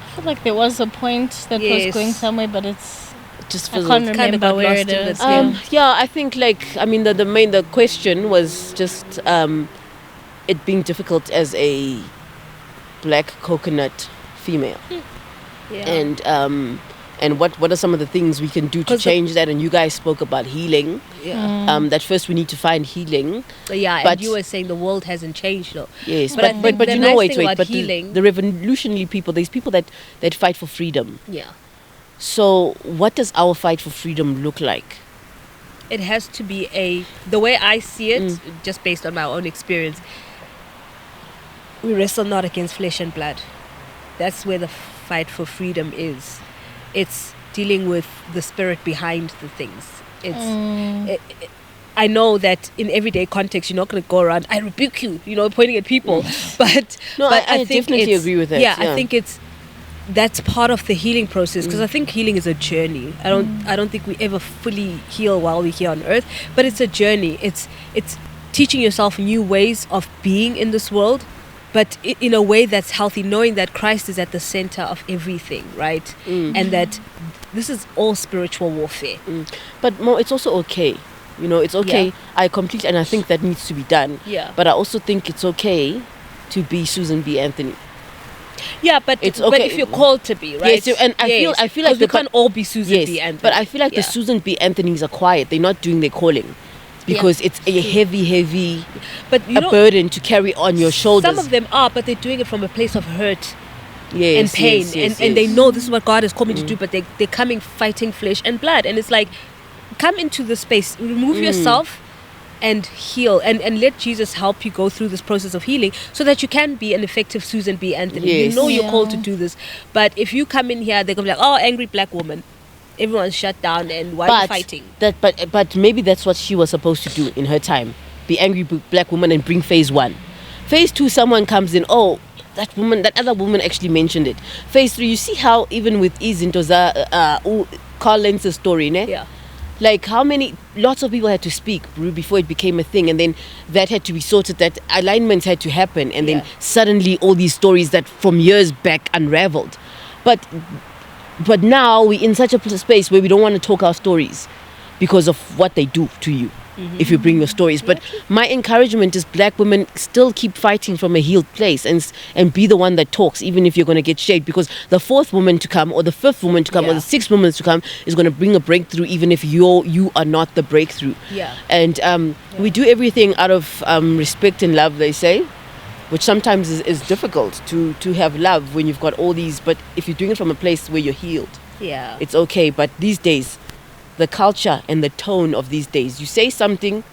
I feel like there was a point that was Yes. going somewhere, but it's... Just I fizzled. can't Kind of remember got where lost it in the is. thing. Yeah, I think the question was just it being difficult as a black coconut female, Yeah. and what are some of the things we can do to 'Cause the- change that? And you guys spoke about healing. yeah. That first we need to find healing. Yeah. but- And you were saying the world hasn't changed though. Yes, But I but think the you know, nice wait, thing about but healing- the revolutionary people, there's people that fight for freedom. Yeah. So what does our fight for freedom look like? It has to be the way I see it, just based on my own experience. We wrestle not against flesh and blood. That's where the fight for freedom is. It's dealing with the spirit behind the things. I know that in everyday context, you're not going to go around, I rebuke you, pointing at people. But No, but I think definitely it's- agree with that, Yeah, yeah. I think that's part of the healing process because I think healing is a journey. I don't think we ever fully heal while we're here on earth, but it's a journey. It's teaching yourself new ways of being in this world, but in a way that's healthy, knowing that Christ is at the center of everything, right? And that this is all spiritual warfare. But Mo, it's also okay. It's okay. Yeah. I completely, and I think that needs to be done. Yeah. But I also think it's okay to be Susan B. Anthony. Yeah, but It's but okay. if you're called to be, right? Yes, and I feel like 'Cause we the- can't all be Susan Yes, B. Anthony. but I feel like the Yeah. Susan B. Anthonys are quiet. They're not doing their calling because it's a heavy But a burden to carry on your shoulders. some of them are, but they're doing it from a place of hurt. Yes, and pain, yes, yes, and they yes. know this is what God has called me to do, but they're coming fighting flesh and blood, and it's like, come into the space, remove yourself and heal, and let Jesus help you go through this process of healing so that you can be an effective Susan B. Anthony. Yes. You know you're Yeah. called to do this, but if you come in here, they're gonna be like, oh, angry black woman, everyone's shut down, and why are you fighting? But maybe that's what she was supposed to do in her time. Be angry black woman and bring phase 1. Phase 2, someone comes in, oh, that other woman actually mentioned it. Phase 3, you see how even with Izintoza, Carl Lenz's story, ne? Yeah. Like lots of people had to speak before it became a thing, and then that had to be sorted, that alignments had to happen, and then suddenly all these stories that from years back unraveled. But now we're in such a space where we don't want to talk our stories because of what they do to you if you bring your stories. But my encouragement is black women still keep fighting from a healed place and be the one that talks, even if you're going to get shade, because the 4th woman to come or the 5th woman to come or the 6th woman to come is going to bring a breakthrough, even if you are not the breakthrough. And we do everything out of respect and love, they say, which sometimes is difficult to have love when you've got all these. But if you're doing it from a place where you're healed, it's okay. But these days, the culture and the tone of these days, you say something,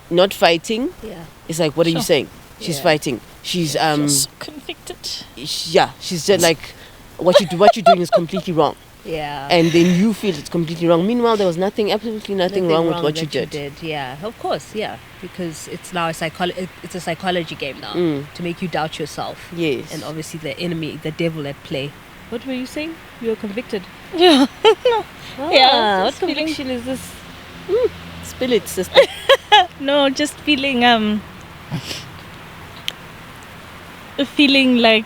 not fighting, it's like, what are you saying? She's fighting. She's Just convicted. she's just like, what you're doing is completely wrong. And then you feel it's completely wrong. Meanwhile, there was absolutely nothing wrong with what you did. Yeah, of course, because it's now it's a psychology game now to make you doubt yourself. Yes. And obviously the enemy, the devil at play. What were you saying? You were convicted. Yeah. What just feeling- conviction is this? Spill it, sister. No, just feeling feeling like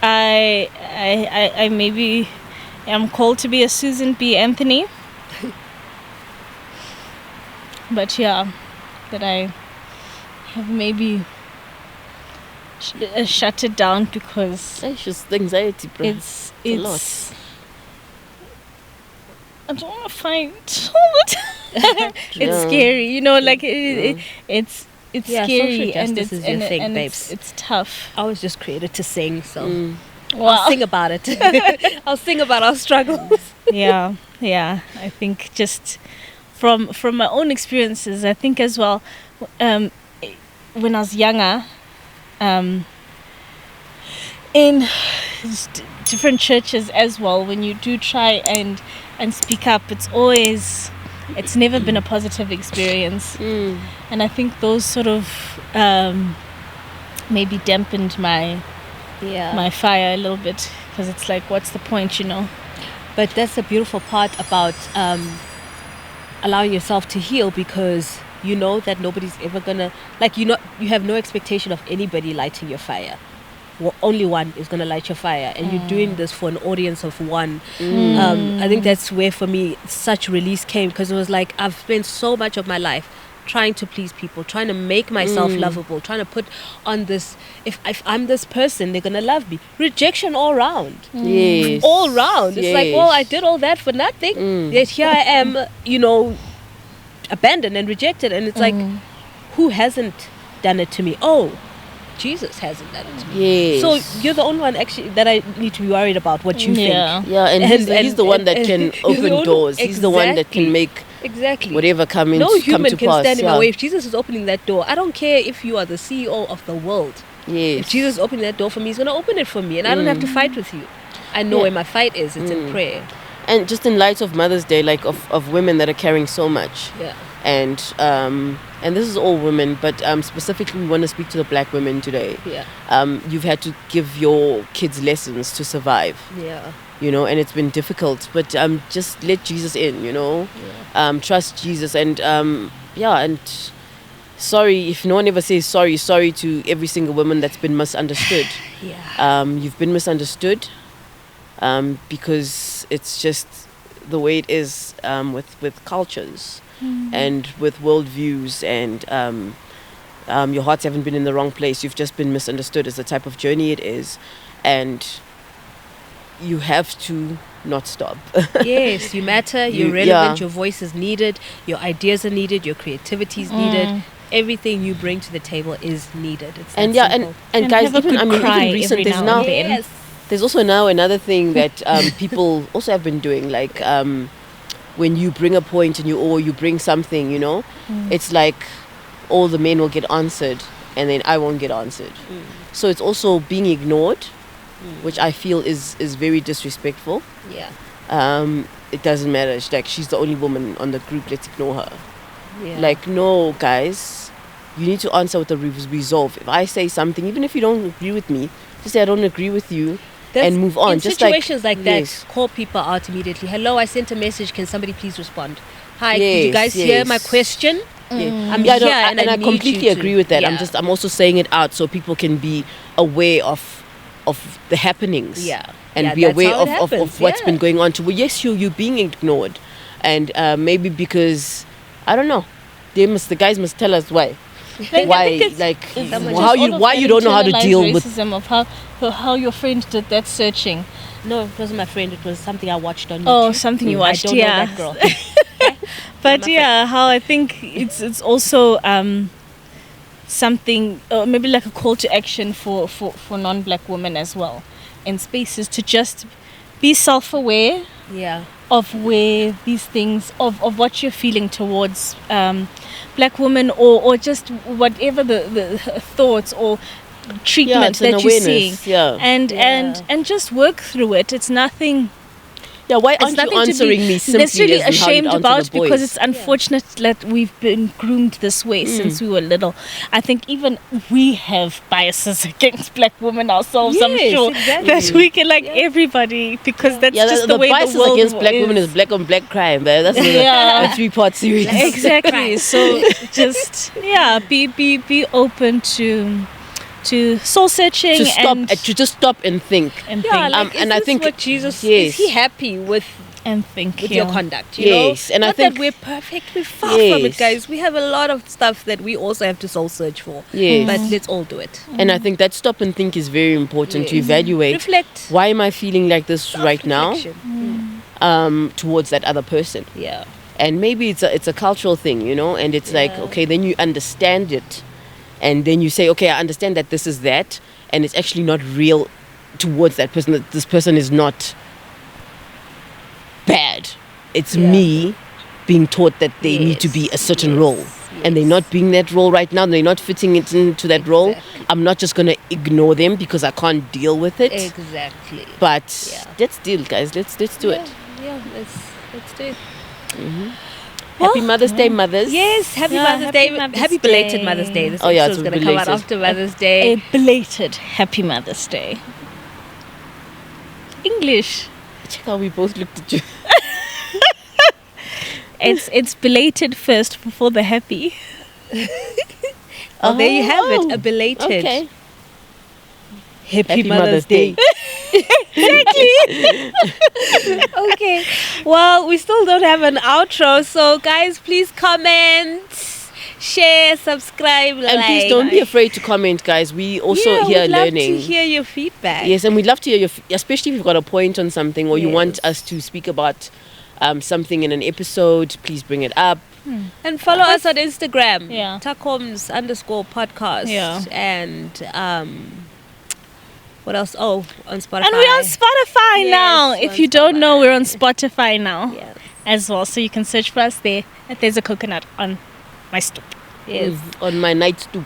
I maybe am called to be a Susan B. Anthony. But that I have maybe shut it down because It's just anxiety, bro. it's a lot. I don't want to fight all the time. It's scary, like it's scary, social and justice it's is your thing, and babes. it's tough. I was just created to sing, so Wow. I'll sing about it. I'll sing about our struggles. yeah I think just from my own experiences, I think as well, when I was younger, in different churches as well, when you do try and speak up, it's never been a positive experience. And I think those sort of maybe dampened my fire a little bit, because it's like, what's the point, But that's the beautiful part about allowing yourself to heal, because you know that nobody's ever gonna, you have no expectation of anybody lighting your fire. Only one is gonna light your fire, and you're doing this for an audience of one. I think that's where for me such release came, because it was like I've spent so much of my life trying to please people, trying to make myself lovable, trying to put on this, if I'm this person, they're gonna love me. Rejection all round. Yes. All round. It's like, well, I did all that for nothing. Yet here I am, abandoned and rejected. And it's like, who hasn't done it to me? Oh, Jesus hasn't done it to me. Yes. So you're the only one actually that I need to be worried about what you think. Yeah, and he's the one that can open doors. He's the one that can make whatever come no human to can pass. stand in my way. If Jesus is opening that door, I don't care if you are the CEO of the world. Yes. If Jesus is opening that door for me, he's going to open it for me, and I don't have to fight with you. I know where my fight is. It's in prayer. And just in light of Mother's Day, like of women that are carrying so much. Yeah. And this is all women, but specifically we want to speak to the black women today. Yeah. You've had to give your kids lessons to survive. Yeah. And it's been difficult, but just let Jesus in, trust Jesus, and and sorry if no one ever says sorry to every single woman that's been misunderstood. You've been misunderstood because it's just the way it is with cultures and with worldviews, and your hearts haven't been in the wrong place. You've just been misunderstood as the type of journey it is, and you have to not stop. Yes, you matter, you're relevant, your voice is needed, your ideas are needed, your creativity is needed. Everything you bring to the table is needed. It's that simple. and guys, have a good cry even recent, every there's now now and then. Yes. There's also now another thing that people also have been doing, like when you bring a point and you bring something, it's like all the men will get answered and then I won't get answered. So it's also being ignored, which I feel is very disrespectful. Yeah. It doesn't matter. It's like, she's the only woman on the group, let's ignore her. Yeah. Like, no, guys, you need to answer with a resolve. If I say something, even if you don't agree with me, just say I don't agree with you and move on. In Just situations like that, yes. call people out immediately. Hello, I sent a message. Can somebody please respond? Hi, Yes, did you guys hear my yes. question? Yeah. I'm Yeah, here no, and I I need completely you to- agree with that. Yeah. I'm also saying it out so people can be aware of the happenings. Yeah. And Yeah, be that's aware how it of happens, what's yeah. been going on. Well, yes, you're being ignored, and maybe because I don't know, the guys must tell us why. Why, like, how you don't know how to deal with. racism of how your friend did that searching. No, it wasn't my friend. It was something I watched on YouTube. Oh, something you watched, I don't yeah. know that girl. But yeah, how I think it's also something, maybe like a call to action for non-black women as well, in spaces to just be self-aware Yeah. of where these things, of what you're feeling towards black women, or just whatever the thoughts or treatment it's an that you're seeing, awareness, yeah. and just work through it. It's nothing. Yeah, why It's aren't you nothing to answering be me simply necessarily as in how you'd ashamed answer about, the boys? because it's unfortunate that we've been groomed this way since we were little. I think even we have biases against black women ourselves. I'm Yes, sure exactly. that we can everybody, because that's just the way biases the world against black women is black on black crime. That's Yeah. a 3-part series. Exactly. So just be open to soul searching To stop, and to just stop and think. and Yeah, think like, and is I this think- what Jesus, yes. is he happy with think your conduct, you Yes, know? and I Not think- that we're perfect, we're far from it, Yes. guys. We have a lot of stuff that we also have to soul search for. Yes. But let's all do it. And I think that stop and think is very important to Yes. evaluate. Reflect. Why am I feeling like this right now Self-reflection. towards that other person? Yeah. And maybe it's a cultural thing, and it's like, okay, then you understand it, and then you say, okay, I understand that this is that, and it's actually not real towards that person. That this person is not bad. It's me being taught that they need to be a certain role, and they're not being that role right now. They're not fitting it into that role. Exactly. I'm not just gonna ignore them because I can't deal with it. Exactly. But Yeah. let's deal, guys. Let's do it. Yeah, let's do it. Happy Mother's Day, mothers. Yes, happy Yeah, Mother's happy Day. Mother's Happy belated Day. Mother's Day. This Oh, yeah, episode's it's going to come out belated. after Mother's Day. a belated Happy Mother's Day. English. Check how we both looked at you. It's belated first before the happy. Oh, there you have it. A belated. Okay. Happy Mother's Day. Okay. Well, we still don't have an outro. So, guys, please comment, share, subscribe, And please don't be afraid to comment, guys. We also here we'd love learning. to hear your feedback. Yes, and we'd love to hear especially if you've got a point on something or you want Yes. us to speak about something in an episode. Please bring it up. And follow us on Instagram. Yeah. TACOMS_podcast. Yeah. And what else? Oh, on Spotify. And we're on Spotify Yes, now. we're If on you don't know, Spotify. we're on Spotify now Yes. as well. So you can search for us there. And there's a coconut on my stoep. Yes. On my night stoop.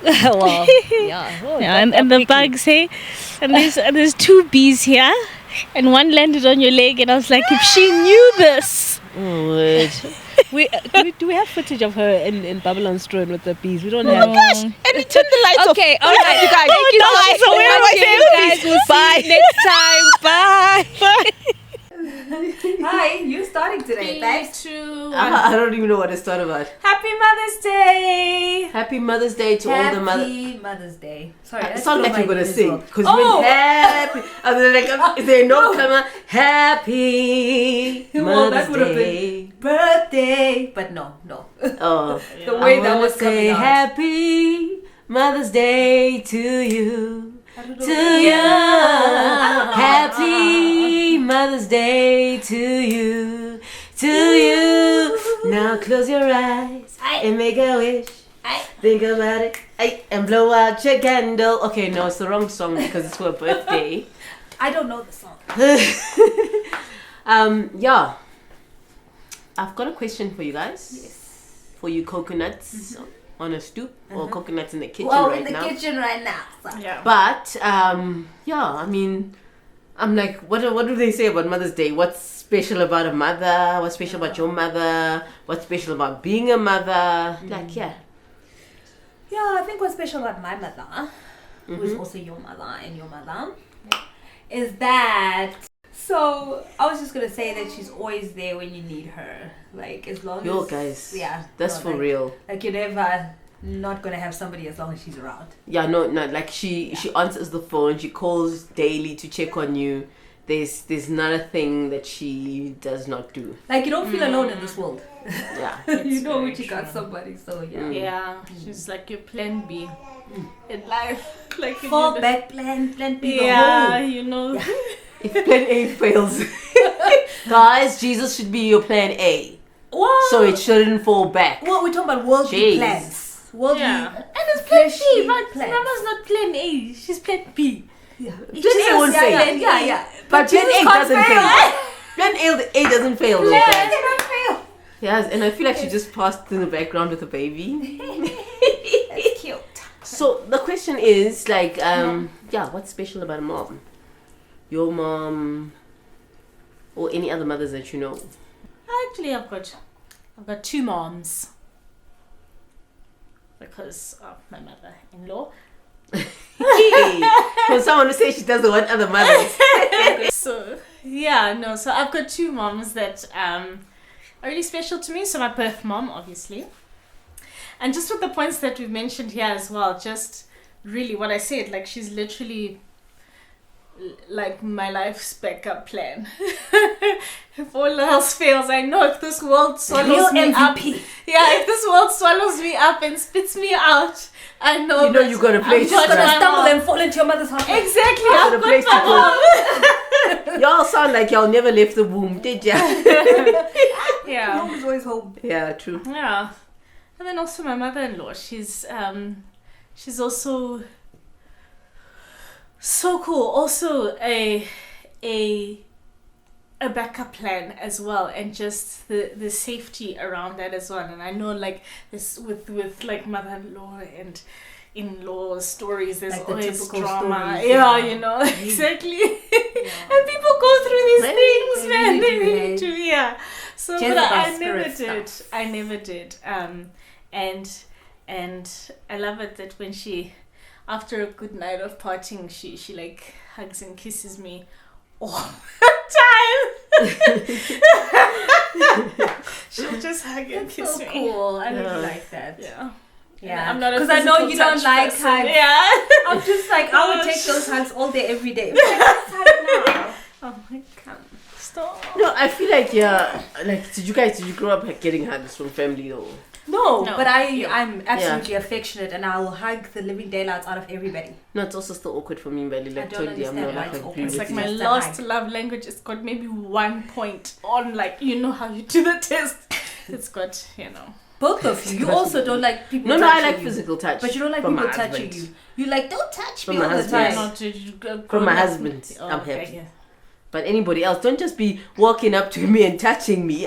Well, yeah. Oh, Yeah, that and the quickly. bugs, hey? And there's 2 bees here. And one landed on your leg. And I was like, if she knew this. Oh, word. Do we have footage of her in Babylon Strewn with the bees? We don't have. And he turned the lights off. Okay, all right, you guys. Thank you no, so much so for where was watching, it? guys. We'll Bye. see you next time. Bye. Hi, you starting today, thanks. I don't even know what to start about. Happy Mother's Day. Happy Mother's Day to all the mothers. Happy Mother's Day. Sorry, It sounds like you're gonna sing because Oh. we're happy. And then like, is there no come on? Happy Well, that Mother's would have Day. been birthday, but no. Oh, The way I that wanna was coming say out. Happy Mother's Day to you. To you. Happy Mother's Day to you. To you. Now close your eyes and make a wish. Think about it and blow out your candle. Okay, no, it's the wrong song because it's for a birthday. I don't know the song. Yeah. I've got a question for you guys. Yes. For you coconuts on a stoop or coconuts in the kitchen Well, right in the now. kitchen right now. So. Yeah. But yeah, I mean, I'm like, what do they say about Mother's Day? What's special about a mother? What's special about your mother? What's special about being a mother? Like, yeah. Yeah, I think what's special about my mother, who is also your mother and your mother, is that. So I was just gonna say that she's always there when you need her. Like as long Yo, as guys. yeah, That's for real. Like you're never not gonna have somebody as long as she's around. Yeah, no, like she answers the phone. She calls daily to check on you. There's not a thing that she does not do. Like you don't feel alone in this world. Yeah. You know very when you got true. somebody. So yeah. Yeah, she's like your plan B in life. Like Fall back plan B. Yeah, The you know. Yeah. If plan A fails, guys, Jesus should be your plan A. whole. So it shouldn't fall back. Well, we're talking about worldly Jeez. plans. Worldly. Yeah. And it's plan B, fleshy but plans. Mama's not plan A. She's plan B. Yeah. Plan A won't fail. Yeah. But plan Jesus A can't doesn't fail. fail. Plan A doesn't fail though, Plans guys. cannot fail. Yes, and I feel like she just passed in the background with a baby. That's cute. So the question is like, yeah, what's special about a mom? Your mom, or any other mothers that you know? Actually, I've got two moms because of my mother-in-law. For someone to say she doesn't want other mothers. So yeah, no. So I've got two moms that are really special to me. So my birth mom, obviously, and just with the points that we've mentioned here as well. Just really what I said, like she's literally like my life's backup plan. If all else fails, I know if this world swallows Real me up. MVP. Yeah, if this world swallows me up and spits me out, I know. You know that you got a place I've to got go. Gonna my stumble mom. and fall into your mother's house. Exactly, Got a I've place to got my go. Y'all sound like y'all never left the womb, did ya? mom. Yeah. Home is always home. Yeah, true. Yeah, and then also my mother-in-law. She's also so cool. Also a backup plan as well, and just the safety around that as well. And I know like this with like mother-in-law and in-law stories. There's Like the always typical drama. stories, Yeah, yeah. you know exactly. And people go through these Right? things, They man. really They do, really right? do. Yeah. So, but Jezebel I never spirit did. stuff. I never did. And I love it that when she, after a good night of partying, she like hugs and kisses me all the time. She'll just hug and That's kiss so me. cool. I Yeah. really like that. Yeah. Yeah. I'm not a 'Cause I know physical you don't touch like person. hugs. Yeah. I'm just like, I would take those hugs all day, every day. Let's hug now. Oh my god. Stop. No, I feel like, yeah, like, did you grow up like, getting hugs from family though? No, No. but I'm absolutely affectionate and I will hug the living daylights out of everybody. No, it's also still awkward for me, but I like, don't totally, I'm not understand why like, it's I awkward. agree It's with like you. my Just a lost hug. love language. It's got maybe 1 point on like you know how you do the test. It's got Both of you. You also don't like people No, I touching like you. physical touch. But you don't like from people my touching husband. you. You like, don't touch From me my all the husband. time. From my husband, I'm happy. But anybody else, don't just be walking up to me and touching me.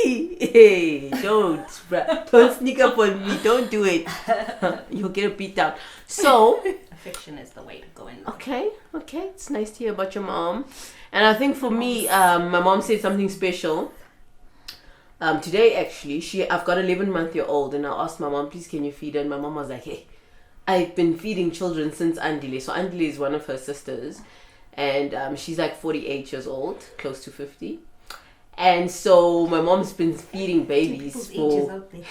Hey, don't, bruh. Don't sneak up on me. Don't do it. You'll get a beat down. So, Affection is the way to go in. okay, it's nice to hear about your mom. And I think for me, my mom said something special. Today actually, I've got 11-month-old, and I asked my mom, please can you feed her? And my mom was like, hey, I've been feeding children since Andile. So Andile is one of her sisters, and she's like 48 years old, close to 50. And so my mom's been feeding babies People's ages for out there.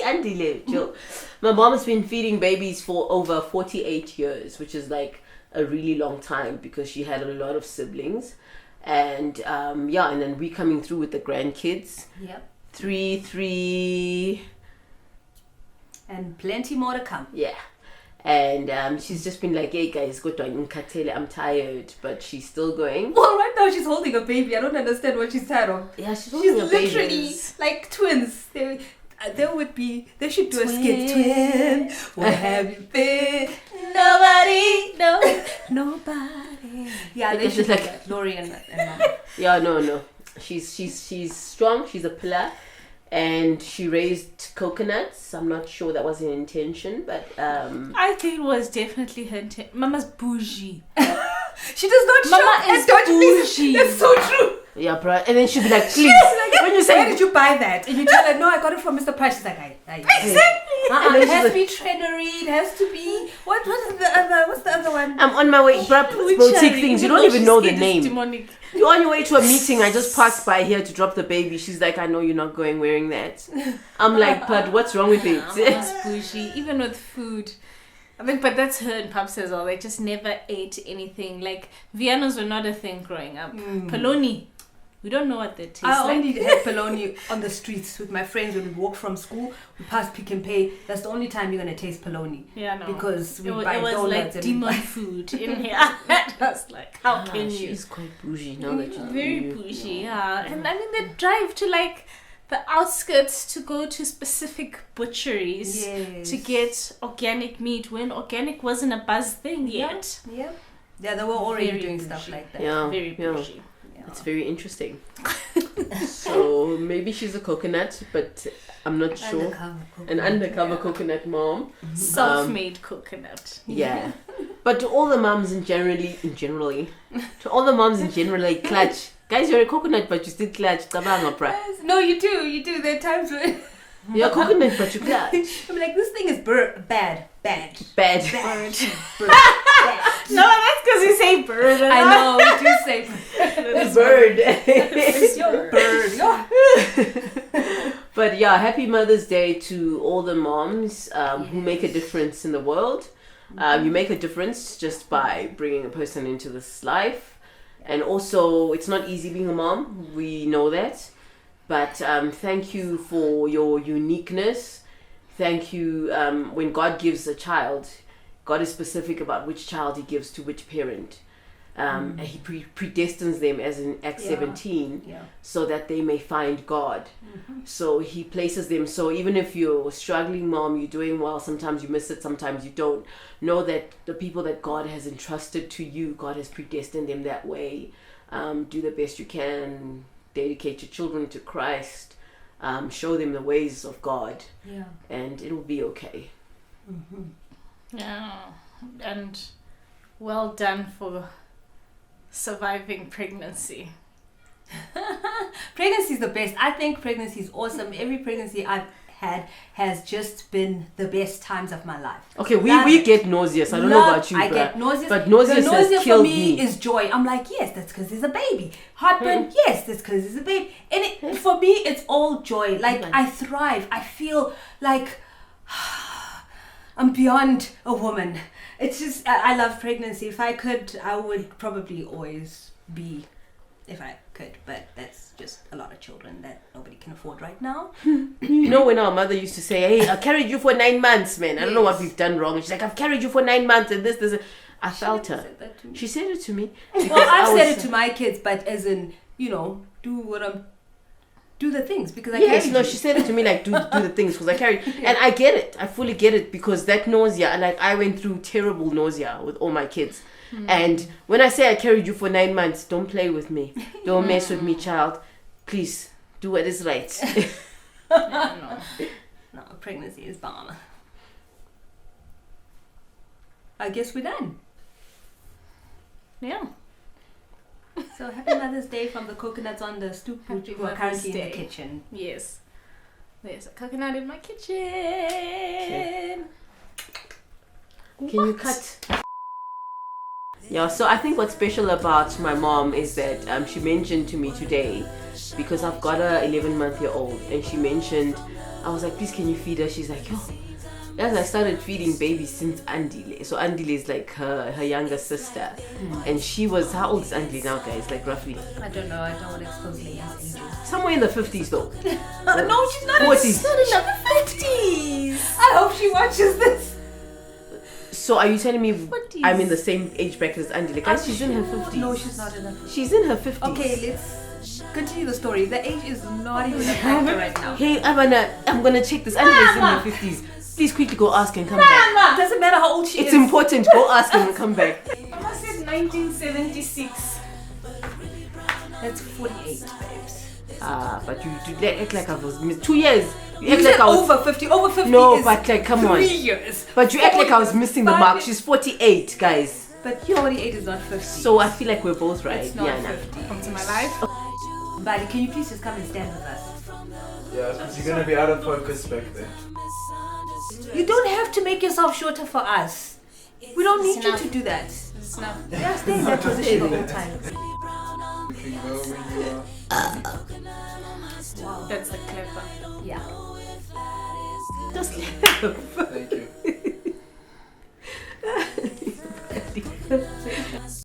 Andile, Jill. My mom's been feeding babies for over 48 years, which is like a really long time because she had a lot of siblings. And and then we coming through with the grandkids. Yep. 3 And plenty more to come. yeah. And she's just been like, hey guys, go to Nkatele, I'm tired, but she's still going. Well, right now she's holding a baby. I don't understand what she's tired of. Yeah, she's She's holding a literally baby. like twins. They should do a skit. Twin, where have you been? Nobody, no. Nobody. Yeah, they It's should just like like- Lori and Yeah, no. She's strong. She's a pillar, and she raised coconuts. I'm not sure that was an intention, but I think it was definitely her Mama's bougie. she does not Mama show. is and don't please- bougie. That's so true. yeah, bro. And then she'd be like, please. When you say Where did you buy that? And you tell her, no, I got it from Mr. Price. She's like, Exactly. And then it she's has like, to be Trenery. It has to be what is what's the other one? I'm on my way, bruh. Boutique things. You don't even know the name. Demonic. You're on your way to a meeting. I just passed by here to drop the baby. She's like, I know you're not going wearing that. I'm like, but what's wrong with it? Mama's bougie, even with food. I mean, but that's her and Pops as well. They just never ate anything. Like, Viennas were not a thing growing up. Polony, we don't know what they taste I like. only had polony on the streets with my friends when we walk from school. We pass Pick and Pay. That's the only time you're gonna taste polony. Yeah, no. Because we it buy was donuts like and demon food in here. It was like, how can you? She's quite bougie now that you Very bougie, yeah. And I mean, they drive to like the outskirts to go to specific butcheries Yes. to get organic meat when organic wasn't a buzz thing yet. Yeah, they were already Very doing bougie. stuff like that. Yeah, Very yeah. bougie. It's very interesting. So maybe she's a coconut, but I'm not sure. An undercover coconut mom. Self-made coconut. Yeah. But to all the moms generally, to all the moms in generally, clutch. Guys, you're a coconut, but you still clutch. Tabanga, bruh. No, you do. There are times when You're a coconut, but you clutch. I'm like, this thing is bad. Bad. Bad. No, that's because you say bird. I know, we do say Bird. it's your bird. Yeah. But yeah, happy Mother's Day to all the moms who make a difference in the world. You make a difference just by bringing a person into this life. And also, it's not easy being a mom. We know that. But thank you for your uniqueness. Thank you. When God gives a child, God is specific about which child he gives to which parent. And he predestines them as in Acts 17 so that they may find God. So he places them. So even if you're a struggling mom, you're doing well, sometimes you miss it, sometimes you don't. Know that the people that God has entrusted to you, God has predestined them that way. Do the best you can. Dedicate your children to Christ. Show them the ways of God. Yeah. And it'll be okay. Yeah. And well done for surviving pregnancy. Pregnancy is the best. I think pregnancy is awesome. Every pregnancy I've had has just been the best times of my life. Okay, Love we it. get nauseous. I don't know Love- about you, I get nauseous. but nauseous the nausea has killed for me me. is joy. I'm like, yes, that's because there's a baby. Heartburn, yes, that's because there's a baby. And for me, it's all joy. Like, I thrive. I feel like I'm beyond a woman. It's just, I love pregnancy. If I could, I would probably always be, if I could. But that's just a lot of children that nobody can afford right now. You know when our mother used to say, hey, I carried you for 9 months, man. I don't know what we've done wrong. And she's like, I've carried you for 9 months and this. I felt her. Said that to me. She said it to me. Well, I've said it to my kids, but as in, do the things because I Yes, carried no, you. she said it to me like, do the things because I carried. And I get it. I fully get it because that nausea, like I went through terrible nausea with all my kids. And when I say I carried you for 9 months, don't play with me. Don't mess with me, child. Please, do what is right. No, pregnancy is bomb. I guess we're done. Yeah. So happy Mother's Day from the coconuts on the stoop Happy who are Mother's currently in Day. the kitchen. Yes. There's a coconut in my kitchen. Can you cut? Yeah, so I think what's special about my mom is that she mentioned to me today, because I've got a 11-month-old, and she mentioned, I was like, please can you feed her? She's like, yo, as I started feeding babies since Andile. So Andile is like her younger sister. And she was, how old is Andile now, guys? Like roughly? I don't know, I don't want to expose ladies' ages. Somewhere in the 50s though. No, she's not 40s. She's not in the 50s. I hope she watches this. So are you telling me 40s. I'm in the same age bracket as Andile? Guys, she's in her 50s. No, she's not in her 50s. She's in her 50s. Okay, Continue the story. The age is not even a factor right now. Hey, I'm gonna check this. Anyway, in her 50s. Please quickly go ask and come back. It doesn't matter how old she It's is. important. Go ask and come back. Mama said 1976. That's 48, babes. But you act like I was 2 years. You act said like I was over 50. Over 50 No, is but like, come 3 on. years. But you act like I was missing the mark. She's 48, guys. But 48 is not 50. So I feel like we're both right. It's not Yeah, 50. Come to my life. Bali, can you please just come and stand with us? Yeah, because you're gonna be out of focus back there. You don't have to make yourself shorter for us. We don't need you to do that. It's not. Yeah, stay in that position the whole time. You can go when you are. That's the clever. Yeah. Just Thank you.